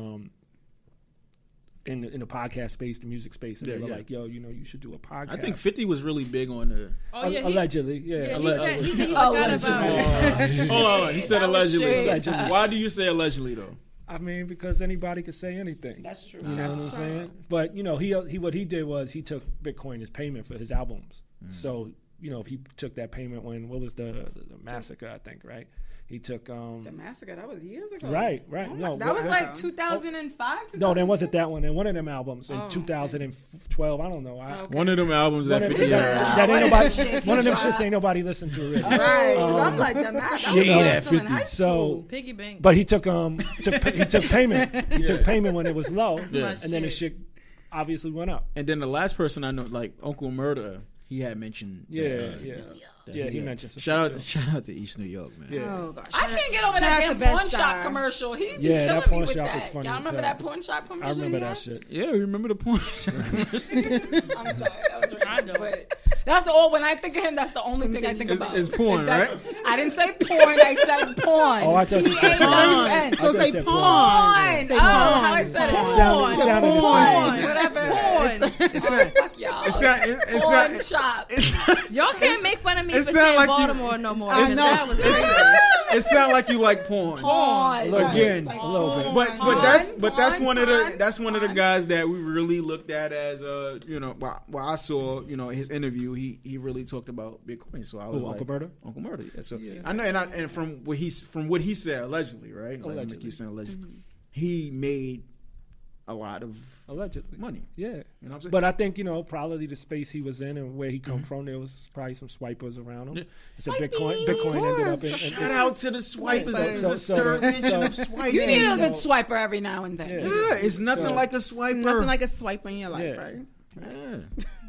in the podcast space, the music space. And they were like, yo, you should do a podcast. I think 50 was really big on the. Oh yeah, Allegedly, yeah. he said he forgot about. Hold on. He said That was allegedly. shade. Allegedly. Why do you say allegedly though? I mean, because anybody could say anything. That's true. You know what I'm saying? But he what he did was he took Bitcoin as payment for his albums. So if he took that payment when what was the massacre, I think, right? He took the massacre. That was years ago. Right. Oh, No, that was like 2005. No, then wasn't that one? In one of them albums in 2012. I don't know. One of them albums that 50 that ain't nobody. One of them shits ain't nobody listened to really. Right. I'm like the massacre. At 50. So Piggy bank. but he took payment. He took payment when it was low, Yeah. and then the shit obviously went up. And then the last person I know, like Uncle Murder, he had mentioned. He mentioned some shout out to East New York, man. Yeah. Oh gosh. I can't get over Shout that out damn to Best pawn shop Star. commercial. He be Yeah, killing that me pawn with shop that. is funny Y'all as remember hell. that pawn shop commercial? I remember he that had? shit. Yeah, remember the point? I'm sorry, that was really but that's all. When I think of him, that's the only thing I think about. It's porn, Is that- right? I didn't say porn. I said porn. Oh, I thought you said P-A-W-N. So say said pawn. Porn. Say Oh, pawn. how I said it. It sounded the same. Whatever. Fuck y'all. Porn shop. Y'all can't make fun of me It for sound saying like you- Baltimore no more. I know. That was crazy. It sounds like you like porn. Porn. Again, A little bit. but that's Porn, one of porn, the guys that we really looked at as well I saw his interview he really talked about Bitcoin, so I was like Uncle Murder? Uncle Murder, yeah. So I know, and from what he said allegedly, right? Like, Allegedly. keep saying allegedly, he made a lot of Allegedly. money. Yeah. You know what I'm saying? But I think, probably the space he was in and where he come from, there was probably some swipers around him. Yeah. So Bitcoin ended up in Shout out to the swipers. That's So- the so- third mention so- of swiping. You need a good So- swiper every now and then. Yeah. Yeah, it's nothing So- like a swiper. Nothing like a swipe in your life, Yeah. right? Yeah.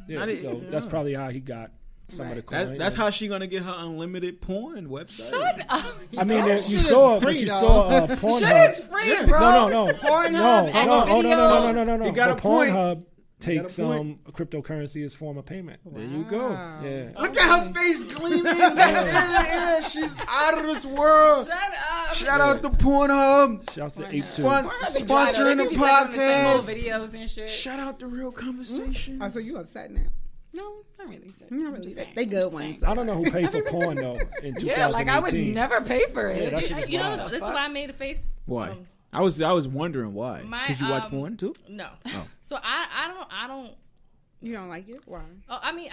Yeah, Not so it- that's yeah. probably how he got some of the coin. That's how she gonna get her unlimited porn website. Shut up. I mean, you Shit is saw, but free, you though. saw Pornhub. Shit is free, bro. No. Pornhub, No. You got But a point. Pornhub takes a point. cryptocurrency as form of payment. There you go. Yeah. Look at her face gleaming. Yeah, she's out of this world. Shut up. Shout out to Pornhub. Shouts to Pornhub. H2. Sponsoring the They be sending the same old podcast. videos and shit. Shout out to Real Conversations. Oh, so you upset now? No, not really. Not really. Just saying, They good just ones. saying. I don't know who paid for porn though in 2018. Yeah, like I would never pay for it. Yeah, that shit is You know, wild. this is why I made a face. Why? Um, I was wondering why. My, Did you watch porn too? No. Oh. So I don't. You don't like it? Why? Oh, I mean,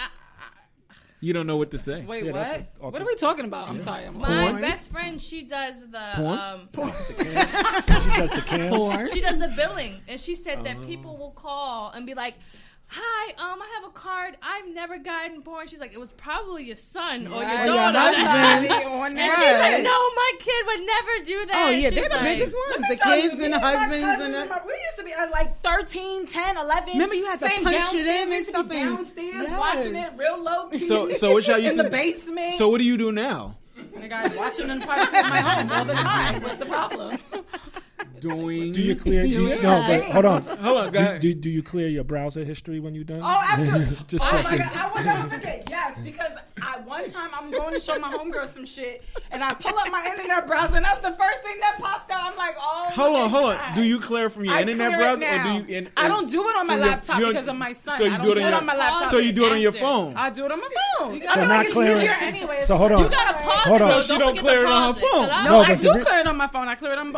You don't know what to say. Wait, Yeah, that's what? awkward. What are we talking about? I'm sorry. I'm my Porn? best friend, she does the Porn? She does the cam. she does the billing, and she said that people will call and be like, "Hi, I have a card. I've never gotten porn." She's like, "It was probably your son or your Right. daughter." husband. And she's like, "No, my kid would never do that." Oh yeah, She's they're the like, biggest ones. The Tell you, kids me and the my husbands cousins and the. we used to be at like 13, 10, 11. Remember you had to Same punch it downstairs. in We and used to be stuff and- downstairs Yes. watching it real low key. So what y'all used in to the basement. So what do you do now? Nigga, I'm watching in privacy of my home all the time. What's the problem? Doing. Do you clear? it. No, but hold on. Hold on, go ahead. Do you clear your browser history when you're done? Oh, absolutely. Just Oh my checking. God, I would never forget. Yes, because one time I'm going to show my homegirl some shit, and I pull up my internet browser, and that's the first thing that popped up. I'm like, oh. Hold my on. God. Do you clear from your I internet clear it browser, or now. do you? I don't do it on my from your- laptop you don't- because of my son. So you I do don't it on my laptop. So you do it on your After. phone. I do it on my phone. So I feel not like it's clearing- easier anyway. So hold on. You gotta pause Hold it, on. though. She Don't don't forget clear to it on her pause it, 'cause phone. I No, No, don't- I but do the- clear it on my phone. I clear it on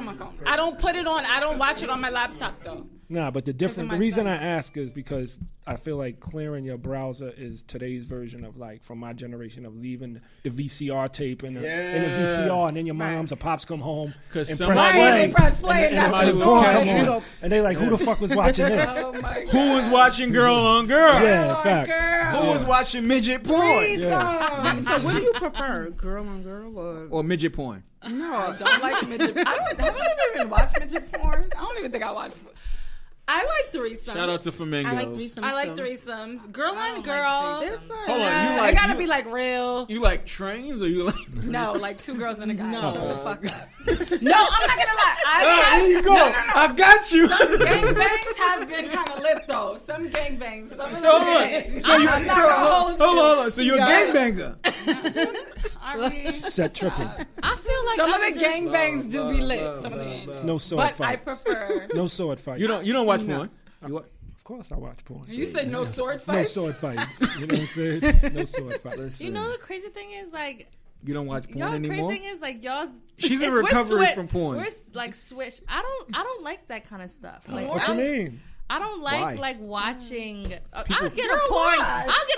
my phone. I don't put it on. I don't watch it on my laptop though. Nah, but the my reason son. I ask is because I feel like clearing your browser is today's version of like from my generation of leaving the VCR tape in the VCR, and then your moms or pops come home 'Cause and somebody- They press play, and that's somebody what's will going catch on. you. go. and they like, who the fuck was watching this? Oh my God. Who was watching Girl on Girl? Yeah, Oh, facts. girl. Who was watching midget porn? Threesomes. So what do you prefer, girl on girl Or midget porn? no? I don't like midget. Have I ever even watched midget porn? I don't even think I watched. I like threesomes. Shout out to Flamingos. I like threesomes. I like too. threesomes. Girl I on don't girl. like threesomes. Hold on, you I like gotta you, be like real. you like trains or you like? No, like two girls and a guy. No. Shut the fuck up. No, I'm not gonna lie. There you go. No. I got you. Some gangbangs have been kind of lit though. Some gangbangs. Some of So them hold did. on. So you I'm so not gonna hold hold you. on. So you're a gangbanger. I mean, Set tripping. I feel like some of I'm the just- gangbangs do be lit. Some of the gangs. No sword But fights. I prefer. No sword fights. You don't watch porn. You wa- Of course, I watch porn. You said no sword No fights. sword fights. You know what I'm saying? No sword fights. You know the crazy thing is like You don't watch porn y'all. The anymore. crazy thing is like y'all. She's in we're recovery switch- from porn. We're like switch. I don't like that kind of stuff. Like What you mean? I don't Why? like watching. I'll get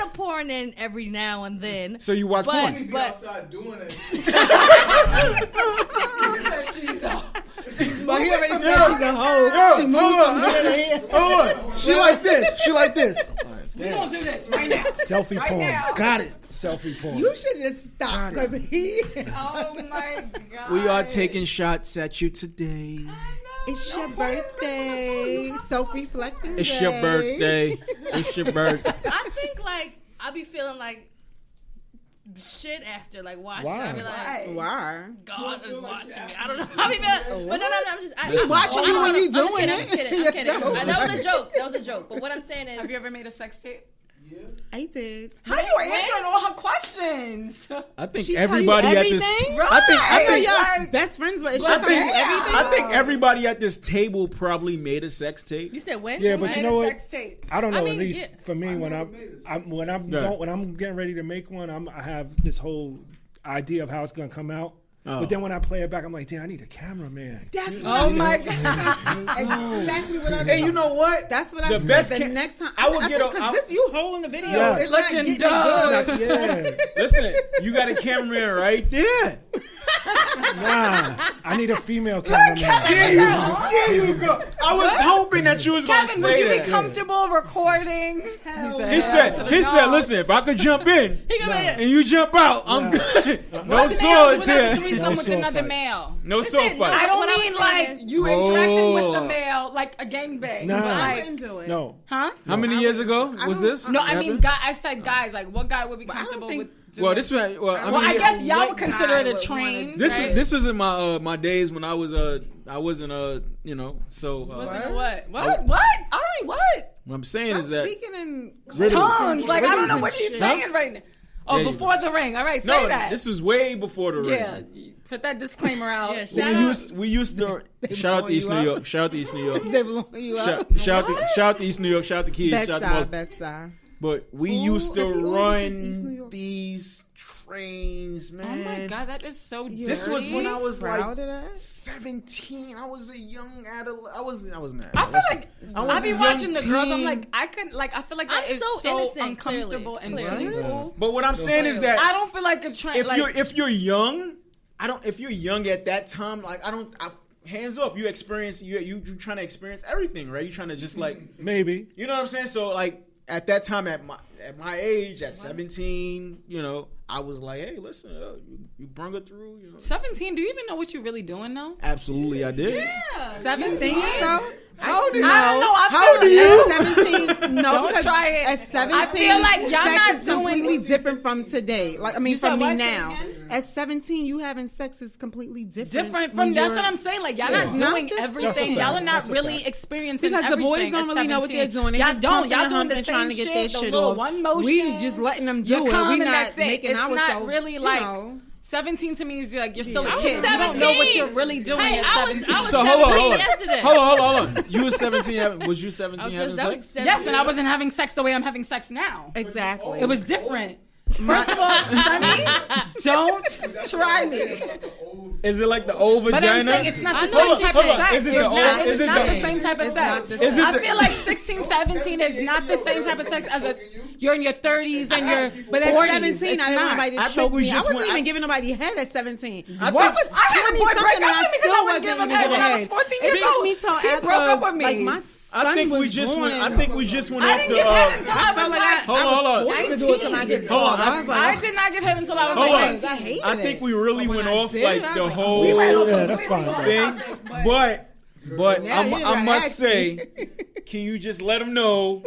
a porn in every now and then. So you watch porn? But outside doing it. She's he already said she's a hoe. She moved from here to here. Hold on. She like this. She like this. We gonna do this right now. Selfie Right porn. now. Got it. Selfie porn. You should just stop because he. Oh my god. We are taking shots at you today. It's your birthday. Self-reflecting. It's your birthday. It's your birthday. I think like I be feeling like shit after like watching. Why? I be like, Why? God is watching me. I don't know. I be feeling, but no. I'm just. Listen. Watching you when you doing I'm just kidding. it. I'm kidding. That was a joke. That was a joke. But what I'm saying is, Have you ever made a sex tape? I did. How you answering all her questions? I think She everybody tell at you this. everything? I think. Y'all best friends, but it's I just think. everything. I think everybody at this table probably made a sex tape. you said when? Yeah, but Made you know a what? sex tape. I don't know. I mean, at least yeah. for me, when I'm getting ready to make one, I have this whole idea of how it's gonna come out. Oh. But then when I play it back, I'm like, damn, I need a cameraman. That's Oh my god. exactly what I And you know what? That's what The I best said. The ca- next time I would get a- because this you holding the video. Yeah. It's Looking not getting dumb. good. Yeah. Listen, you got a cameraman right there. Nah, I need a female cameraman. There you go. I was hoping that you was gonna Kevin, would say you be that. comfortable recording? He said, listen, if I could jump in He gonna be and you jump out, I'm good. No swords here. Threesome No with sword another fight. male. No sword no, fight. I don't What I'm mean saying like is- you interacting with Oh. the male like a gangbang. Nah. But I like, wouldn't do it. No. huh? How many years ago was this? No, I mean, happened? I said guys. Like, what guy would be I don't comfortable think- with? Doing Well, this was. Well, I Well, mean, I guess y'all what would consider it guy a would train. this right? this was in my my days when I was I wasn't you know, so Wasn't what? What? Ari, what? what I'm saying is that Speaking in Tongues. Like, I don't know and what he's shit. saying right now. Oh, Yeah, before the ring. All right, say no, that. this was way before the ring. Yeah, put that disclaimer out. Yeah, shout out. We used to shout out to East New York. Shout out to East New York. They blowing you up. Shout out to East New York. Shout out to kids. Best Shout out side, to best side. But we Ooh, used to if he always gets East New run York. these trains, man. Oh my god, that is so dirty. This was when I was Proud like of that? 17. I was a young adult. I was not. I feel like I be a young watching the girls. I'm teen. like, I couldn't. Like, I feel like that I'm is so so innocent, uncomfortable clearly. and painful. But what I'm saying is that I don't feel like a train. if you're young, if you're young at that time, like hands up, you experience you trying to experience everything, right? You trying to just like Maybe. you know what I'm saying? So like at that time at my age, at 17, you know, I was like, hey, listen, you brung her through, you know. 17. Do you even know what you're really doing though? Absolutely, I did. Yeah. 17. Think so? How do you? I don't know. I feel How do you? At 17, no, Don't because try it. at 17, I feel like y'all sex not is doing- completely different from today. Like, I mean, You said from me what? Say now. again? At 17, you having sex is completely different. Different when from that's you're- what I'm saying. Like y'all Yeah. not Not doing this- everything. That's a Y'all are fact. not That's a really fact. experiencing Because the boys everything don't at really know what they're 17. doing. They Y'all just don't. Y'all pumping doing and the humping, same trying to get shit. their The shit little off. one motion. We just letting them do You it. come We and not that's it. making It's ourselves. not really like. You know. 17 to me is like you're still Yeah. a I kid. was You don't know what 17. you're really doing Hey, at I was 17. So 17 hold on. yesterday. Hold on. You was 17. Was you 17 having That was sex? 17. Yes, and I wasn't having sex the way I'm having sex now. Exactly. It was different. First of all, Sonny, don't try me. Is it like the old But vagina? I'm saying it's not the I know same type what of you're sex. saying. Is it It's the not, old- it's is it not the- the same type of It's sex. not the Is it I the- feel like 16, 17 is not the same type of sex as you're in your 30s and your But at 40s. 17, I It's didn't want not. nobody I to think choke we me. I just wasn't went- even giving nobody head at 17. I What think- was I had a 20 boy something break and up I with me because I still wouldn't wasn't give him even head when giving I was head. 14 years It took old. me till He after, broke up with me. Like, my I son think we was just born. went. I think we just went I off didn't the. give head until I I was felt like like, I Hold on. was forced to do it till I get Hold on. 12. I was like, I did not give head until I was Hold like on. 19. I hated I think it. we really But went when I off did like it, I the was like, whole Yeah, that's fine. thing, but Now you I gotta must ask say, me. can you just let them know?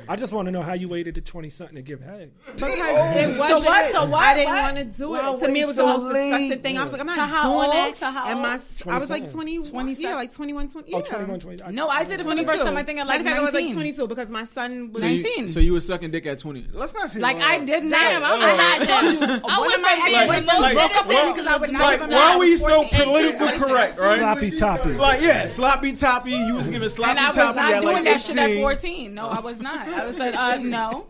I just want to know how you waited to 20 something to give head. Because it wasn't. So what? I didn't What? want to do it. Why To me, it was the wait most so late? disgusting thing. I was like, I'm To not how doing old? it. To how And old? I was like 27. 20. 27. Yeah, like 21, 20. Oh, Yeah. 21, 20. No, I did it for the first time. I think at like Matter of fact, I was 19. like 22 because my son was 19. So you was sucking dick at 20. Let's not say Like I did not. Damn, I'm I not told you. I One went of my from being ex-boyfriends the most broke up with me innocent because I would not like, give him why that. are we so 14 and politically 26. correct, right? Sloppy toppy. Like, yeah, sloppy toppy. You was giving sloppy And I was toppy not at doing like that shit at 18. 14. No, I was not. I said, no.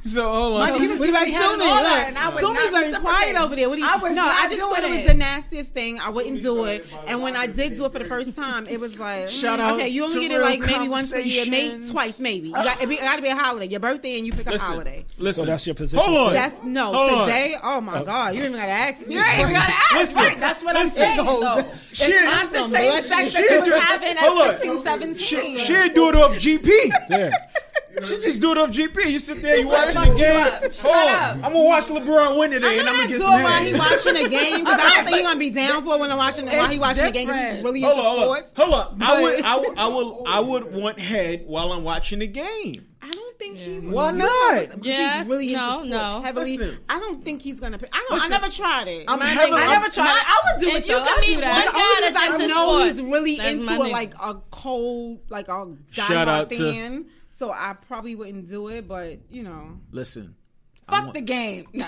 So hold on. He was What about giving me hell and Sumi? all that, and I would not Sumi's very quiet reciprocate. over there. What do you? I was No, not I just thought it doing was it. the nastiest thing. I wouldn't do it. And when I did do it for the first time, it was like, Shout out okay, you only to get it Real like maybe once a year, maybe Conversations. twice, maybe. It got to be a holiday, your birthday, and you pick a holiday. Listen. So that's your position. Hold on. That's Hold on. today. Oh my God, you didn't even gotta ask me. You ain't even gotta ask. Listen. Right, that's what I'm saying, though. Shit. It's not the same sex that you was having Hold on. at 16, 17. She'd do it off GP. Yeah. She just do it off GP. You sit there, you watching the game. Shut up. I'm gonna watch LeBron win today, and I'm gonna get some while he head. watching the game because I don't think he's gonna be down for when I'm watching while he watching the game. 'Cause he's really into sports. Hold on. I would want head while I'm watching the game. I don't think he. Why not? Yes, He's really into no, sports no. heavily. Listen. I don't think he's gonna. I Listen. never tried it. I'm My heavily. thing I never tried it. I would do If it, you though. can I'd meet do one that. guy Only because that's I into know sports, he's really that's into my it, nigga. like a cold, like a Shout out diehard to- fan. So I probably wouldn't do it, but you know. Listen. Fuck the game. No.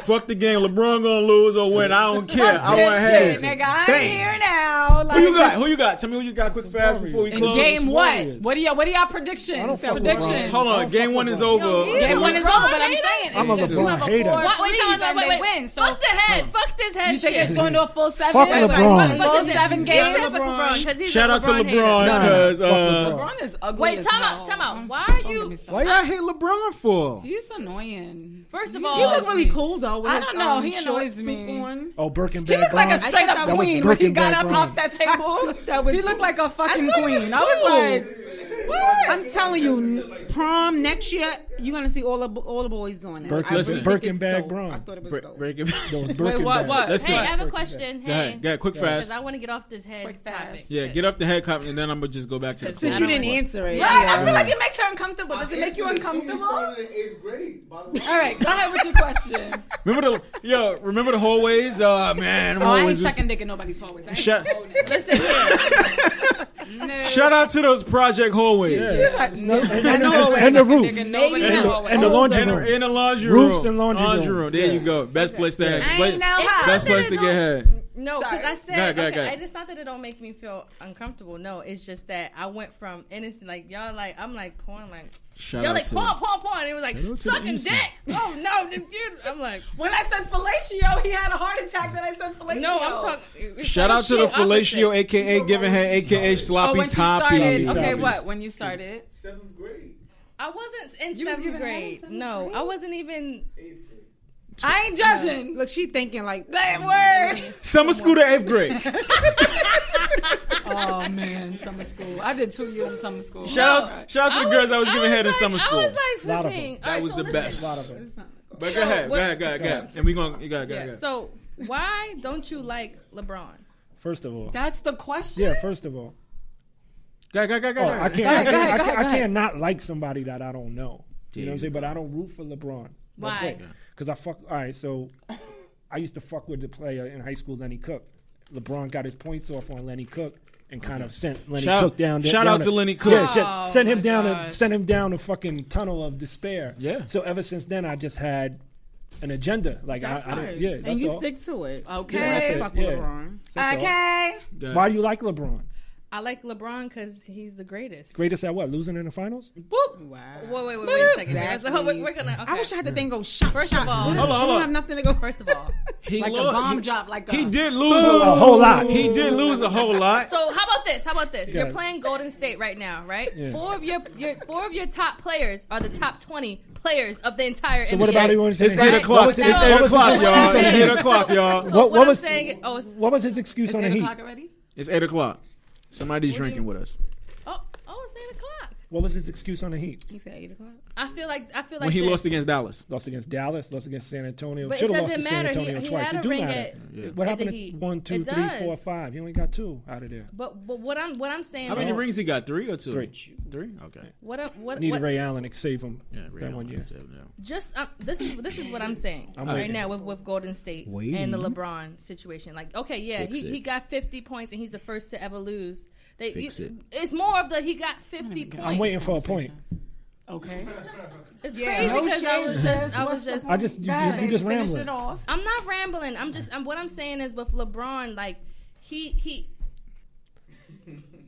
Fuck the game. LeBron gonna lose or win. I don't care. I want head. Shit, nigga. I'm Bang. here now. Like, Who you got? Tell me who you got quick fast before we in close. game what? Warriors. What are y'all predictions? I don't fuck with Predictions. Hold on. Game one is over. Game one is over, but I'm hater. saying I'm a if you LeBron have a hater. 4-3, Wait, then they win. So Fuck the head. Fuck this head you think shit. it's going to a full 7? Fuck Wait, LeBron. Full 7 games. Fuck LeBron because he's Shout a out to LeBron hater. LeBron No, no, no. because Fuck LeBron. LeBron is ugly. Wait, as time hell. out, time out. Why Don't are get you? me started. why y'all hate LeBron for? He's annoying. First of You all, He look really cool though. With I his, don't know, he short annoys suit me. on. Oh, Birkin He bag. looked like a Bron. straight up that was queen when he Birkin got bag up Bron. off that table. That was- He looked like a fucking I thought he queen. was I was cool. like, what? I'm telling you, prom next year, you're gonna see all the boys doing it. Birkin- I listen, think Birkin it's bag dope. Bron. I thought it was dope. Break it. Those Birkin what, bags. what? Listen. hey, I have a question. Go ahead. Go ahead. Quick Because fast. I want to get off this head Quick fast. topic. Yeah, get up the head cop, and then I'm gonna just go back to the. Since I you don't didn't want- answer it, Right? I yeah. feel like it makes her uncomfortable. Does it make you uncomfortable? All in 8th grade, by the way. right, go ahead with your question. Remember the hallways? Oh man, the Oh, I ain't hallways was- second dicking nobody's hallways. I ain't Shut- holding it. Listen here. No. Shout out to those project hallways. Yeah. No, And the roof. Nigga, nobody's Maybe hallways. And the laundry room. In the laundry room. Roofs and laundry room. There Yeah. you go. Best place to have. I ain't know how. Best place to It's get not head. No, because Sorry. I said, Go ahead. okay, it's not that it don't make me feel uncomfortable. No, it's just that I went from innocent, like, y'all, like, I'm like, porn, like, Shout y'all, out like, to porn. And it was like, Shout out to the sucking East. dick. Oh, no, dude. I'm like, When I said fellatio, he had a heart attack that I said fellatio. no, I'm talking. Shout out to the fellatio, aka giving head, aka Oh, sloppy when you started. toppy. Okay, Toppies. what? When you started? 7th grade. I wasn't in You was 7th giving head in grade. 7th No, grade? I wasn't even. 8th grade. I ain't judging. Look, she thinking like That word. Summer school to 8th grade. Oh man, summer school. I did 2 years of summer school. Shout out to the girls that was giving head in summer school. I was like Lot of 15. them. All right, was so the listen. best. A lot of it. But go ahead. And we gonna you got. Yeah. So why don't you like LeBron? First of all. That's the question. Yeah, first of all. Go. Oh, I ahead, can't not like somebody that I don't know. You know what I'm saying? But I don't root for LeBron. Why? Because I fuck. All right, so I used to fuck with the player in high school, Lenny Cook. LeBron got his points off on Lenny Cook and kind of sent Lenny Cook down. Shout out to Lenny Cook. Yeah, Oh, sent him my down. gosh. Sent him down a fucking tunnel of despair. Yeah. So ever since then, I just had an agenda. Like that's I right. didn't. Yeah, that's and you all. stick to it. Okay. You don't That's fuck it, with yeah. LeBron. That's all. Okay. Why do you like LeBron? I like LeBron because he's the greatest. Greatest at what? Losing in the finals? Boop. Wow. Wait a second. Exactly. We're gonna. Okay. I wish I had the thing go shot. First of all- we Hold on. don't have nothing to go. First of all, He Like a lost- bomb drop. Like a. He did lose A whole lot. He did lose a whole lot. so how about this? Yeah. You're playing Golden State right now, right? Yeah. Four of your top players are the top 20 players of the entire So NBA. what about he was It's saying? 8 o'clock. What was It's his- 8 what was his o'clock, excuse y'all. on the It's Heat? 8 o'clock, y'all. So What what I'm was- saying? What was his excuse It's on the 8 Heat? o'clock already? It's 8 o'clock. Somebody's drinking with us. It's 8 o'clock. What was his excuse on the Heat? He said 8 o'clock. I feel like When he this. lost against Dallas. Lost against Dallas, lost against San Antonio. But it Should have lost doesn't to San matter. Antonio He twice. had It a do ring matter. at What the happened Heat. at 1, 2, It 3, does. 4, 5? He only got 2 out of there. But what I'm saying How many is rings he got? 3 or 2? 3. 3? Okay. what Needed Ray Allen to save him Yeah, that one year. just this is what I'm saying I'm right waiting. now with Golden State Waiting. and the LeBron situation. Like, okay, yeah, Fix he it. got 50 points and he's the first to ever lose. Fix it. It's more of the he got 50 points. I'm waiting for a point. Okay. It's Yeah, crazy no because shade, I was sis. just. You Finish just rambling. it off. I'm not rambling. What I'm saying is with LeBron, like he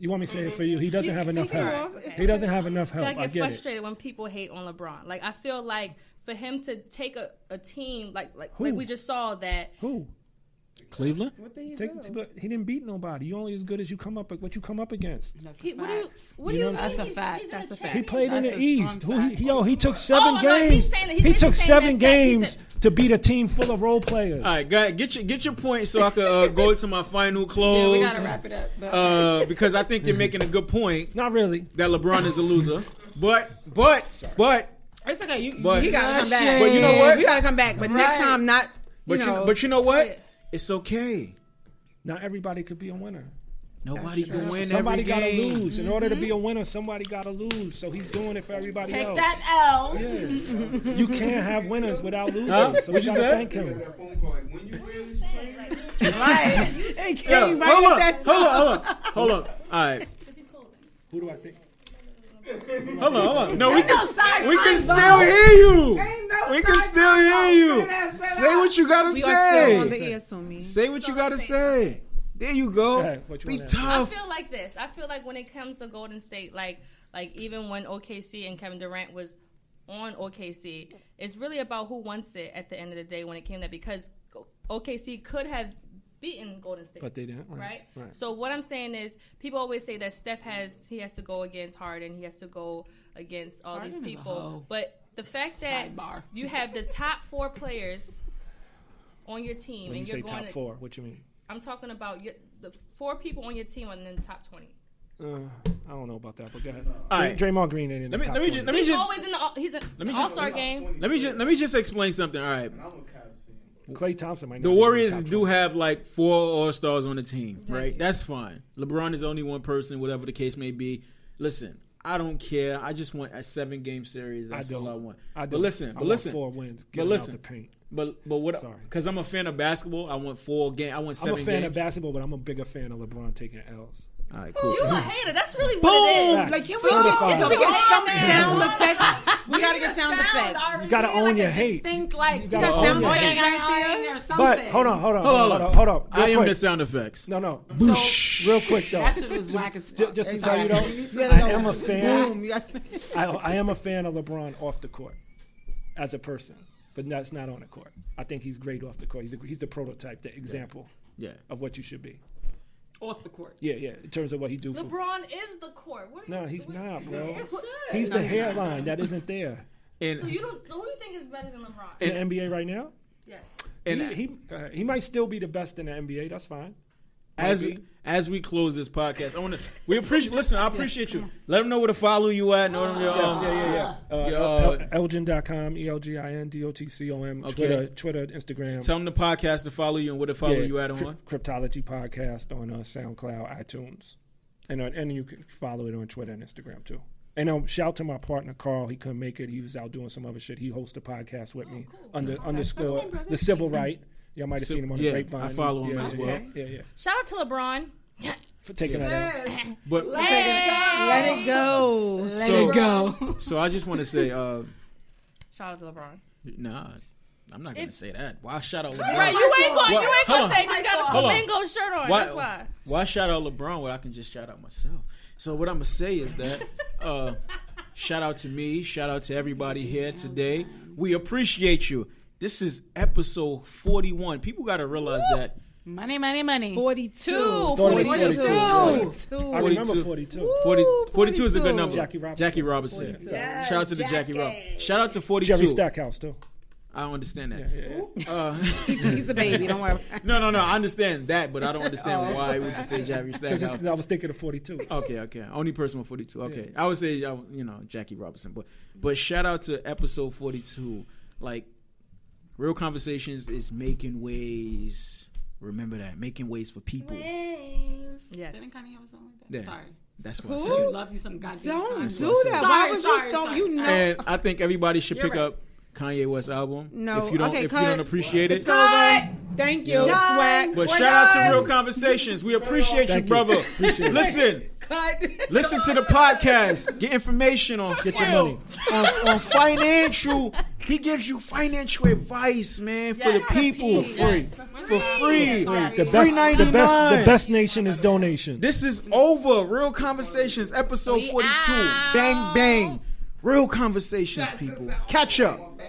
You want me to say it for you? He doesn't have enough help. He doesn't have enough help. I get frustrated when people hate on LeBron. Like I feel like for him to take a team like we just saw that. Who? Cleveland? But he didn't beat nobody. You only as good as what you come up against. What do you mean? That's a fact. That's a fact. He played in the East. He took 7 games. He took 7 games to beat a team full of role players. All right, guys, get your point so I could go to my final close. Yeah, we gotta wrap it up. Because I think you're making a good point. Not really. That LeBron is a loser. But it's okay. You gotta come back. But you know what? We gotta come back. But next time, not. But you know what? It's okay. Not everybody could be a winner. Nobody can win Somebody every game. gotta lose. In order to be a winner, somebody gotta lose. So he's doing it for everybody Take else. that L. Yeah. You can't have winners without losers. Huh? So you gotta thank him. That phone call, like, when you win, Right. Hold on. All right. Who do I think? Hold on. No, we can still hear you. We can side still hear you. Say what you gotta We are still on the say. ear, so me. Say what you gotta say. There you go. Be I tough. feel like this. I feel like when it comes to Golden State, like even when OKC and Kevin Durant was on OKC, it's really about who wants it at the end of the day when it came to that, because OKC could have beaten Golden State. But they didn't. Right? So what I'm saying is, people always say that Steph has to go against Harden, he has to go against all these people. But the fact that you have the top 4 players on your team, When and you you're say going top 4, what you mean? I'm talking about the 4 people on your team are in the top 20. I don't know about that, but go ahead. All right. Draymond Green ain't in the top 20. He's always in the All-Star game. Let me just explain something. All right. Klay Thompson might not The be in Warriors top do 20. have like 4 All-Stars on the team, right? That's fine. LeBron is only one person, whatever the case may be. Listen, I don't care. I just want a 7-game series. That's all I want. But listen. I want 4 wins. Get out the paint. But what? Sorry. Because I'm a fan of basketball. I want 4 games. I want 7 games. I'm a fan of basketball, but I'm a bigger fan of LeBron taking L's. All right, cool. You a hater. That's really what it is. Like, can we get some sound effects? We gotta get sound effects. You gotta own your hate. Distinct, like, You gotta own your hate. or something. But hold on. I am the sound effects. No. Boosh. Real quick though. That shit was whack as fuck. Just to tell you though, I am a fan. I am a fan of LeBron off the court as a person, but that's not on the court. I think he's great off the court. He's the prototype, the example of what you should be. Off the court. Yeah. In terms of what he do. LeBron is the court. No, he's not, bro. He's the hairline that isn't there. So who you think is better than LeBron? In the NBA right now? Yes. And he might still be the best in the NBA. That's fine. As we close this podcast, I appreciate you. Let them know where to follow you at. Elgin.com, ELGIN.DOTCOM, Okay. Twitter, Instagram. Tell them the podcast to follow you and where to follow you at on. CryptologyPod on SoundCloud, iTunes. And you can follow it on Twitter and Instagram too. And shout out to my partner Carl. He couldn't make it. He was out doing some other shit. He hosts a podcast with me underscore the Civil Right. Y'all might have seen him on the Grapevine. I follow him as well. Yeah. Shout out to LeBron. For taking that out. But Let it go. Let it go. So I just want to say, Shout out to LeBron. nah, I'm not gonna say that. Why shout out LeBron? Right, you ain't gonna say you got a Hold on. flamingo shirt on. That's why. Why shout out LeBron when I can just shout out myself? So what I'm gonna say is that shout out to me, shout out to everybody here today. We appreciate you. This is episode 41. People gotta realize that. Money. 42. 42. I remember 42. 42 is a good number. Jackie Robinson. Yes, Shout out to the Jackie Robinson. Shout out to 42. Jerry Stackhouse too. I don't understand that. He's a baby. Don't worry. No. I understand that, but I don't understand why would you say Jerry Stackhouse. Because I was thinking of 42. Okay. Only person with 42. Okay. I would say, Jackie Robinson. But shout out to episode 42. Like, Real Conversations is making ways. Remember that. Making ways for people. Waves. Yes. Didn't Kanye have a song like that? Yeah. Sorry. That's what I I said. love you some goddamn Don't Kanye. do that. Why would Sorry. you know? And I think everybody should You're pick right. up Kanye West's album. No. If you don't, Okay, if you cut. don't appreciate it. It's over. Thank you. Swag. But We're shout out to done. Real Conversations. We appreciate you, Thank you. brother. Appreciate it. Listen to the podcast. Get information on Get your money. on financial He gives you financial advice, man, for the people. For free. For free. The best nation is donation. This is over. Real Conversations, episode 42. Bang, bang. Real Conversations, people. Catch up.